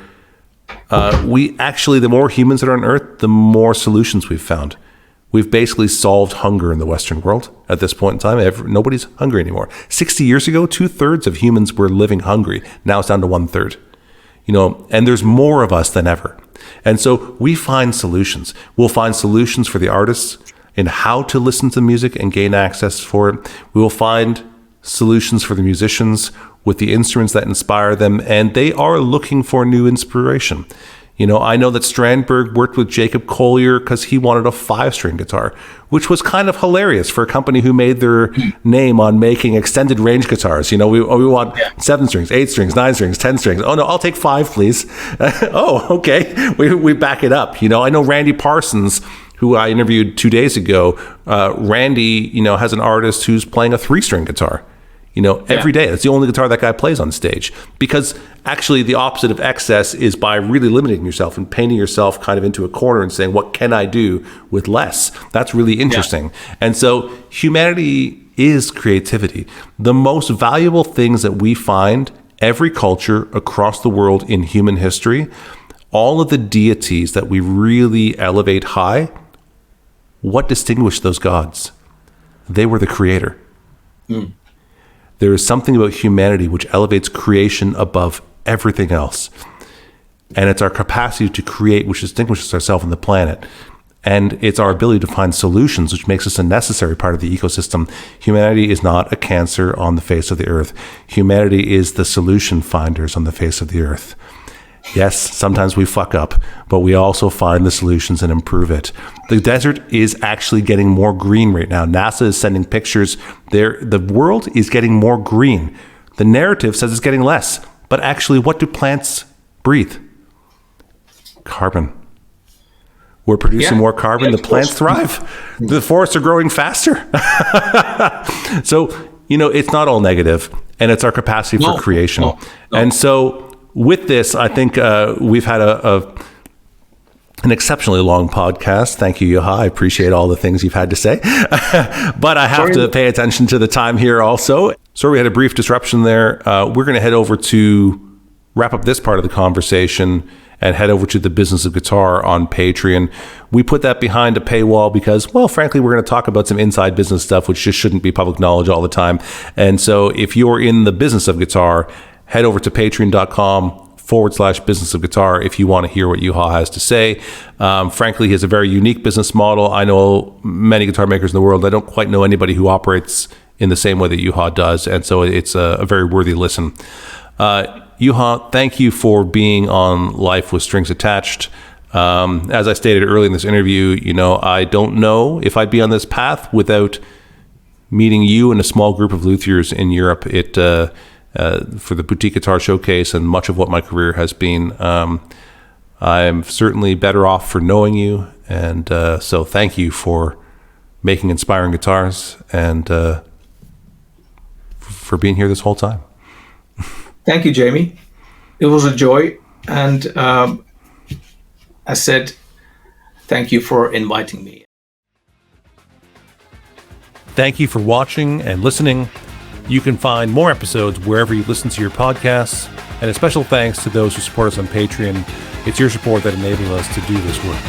we actually, the more humans that are on Earth, the more solutions we've found. We've basically solved hunger in the Western world at this point in time. Nobody's hungry anymore. 60 years ago, 2/3 of humans were living hungry. Now it's down to 1/3. And there's more of us than ever. And so we find solutions. We'll find solutions for the artists in how to listen to music and gain access for it. We will find solutions for the musicians with the instruments that inspire them, and they are looking for new inspiration. I know that Strandberg worked with Jacob Collier because he wanted a 5-string guitar, which was kind of hilarious for a company who made their name on making extended range guitars. We want 7 strings, 8 strings, 9 strings, 10 strings. Oh no, I'll take 5, please. Oh, okay. We back it up. I know Randy Parsons, who I interviewed 2 days ago. Randy, has an artist who's playing a 3-string guitar. Every day. That's the only guitar that guy plays on stage. Because actually the opposite of excess is by really limiting yourself and painting yourself kind of into a corner and saying, what can I do with less? That's really interesting. Yeah. And so humanity is creativity. The most valuable things that we find, every culture across the world in human history, all of the deities that we really elevate high what distinguished those gods? They were the creator. There is something about humanity which elevates creation above everything else. And it's our capacity to create which distinguishes ourselves on the planet. And it's our ability to find solutions, which makes us a necessary part of the ecosystem. Humanity is not a cancer on the face of the earth. Humanity is the solution finders on the face of the earth. Yes, sometimes we fuck up, but we also find the solutions and improve it. The desert is actually getting more green right now. NASA is sending pictures there. The world is getting more green. The narrative says it's getting less, but actually, what do plants breathe? Carbon. We're producing more carbon. The plants thrive. The forests are growing faster. So, it's not all negative, and it's our capacity for creation. No. And so, with this, I think we've had an exceptionally long podcast. Thank you, Juha. I appreciate all the things you've had to say. But I have to pay attention to the time here also. Sorry we had a brief disruption there. We're going to head over to wrap up this part of the conversation and head over to the Business of Guitar on Patreon. We put that behind a paywall because, well, frankly, we're going to talk about some inside business stuff, which just shouldn't be public knowledge all the time. And so if you're in the business of guitar, head over to patreon.com/business of guitar if you want to hear what Juha has to say. Frankly, he has a very unique business model. I know many guitar makers in the world. I don't quite know anybody who operates in the same way that Juha does. And so it's a very worthy listen. Juha, thank you for being on Life with Strings Attached. As I stated early in this interview, I don't know if I'd be on this path without meeting you and a small group of luthiers in Europe. For the Boutique Guitar Showcase and much of what my career has been. I'm certainly better off for knowing you. And so thank you for making inspiring guitars and for being here this whole time. Thank you, Jamie. It was a joy. And I said, thank you for inviting me. Thank you for watching and listening. You can find more episodes wherever you listen to your podcasts. And a special thanks to those who support us on Patreon. It's your support that enables us to do this work.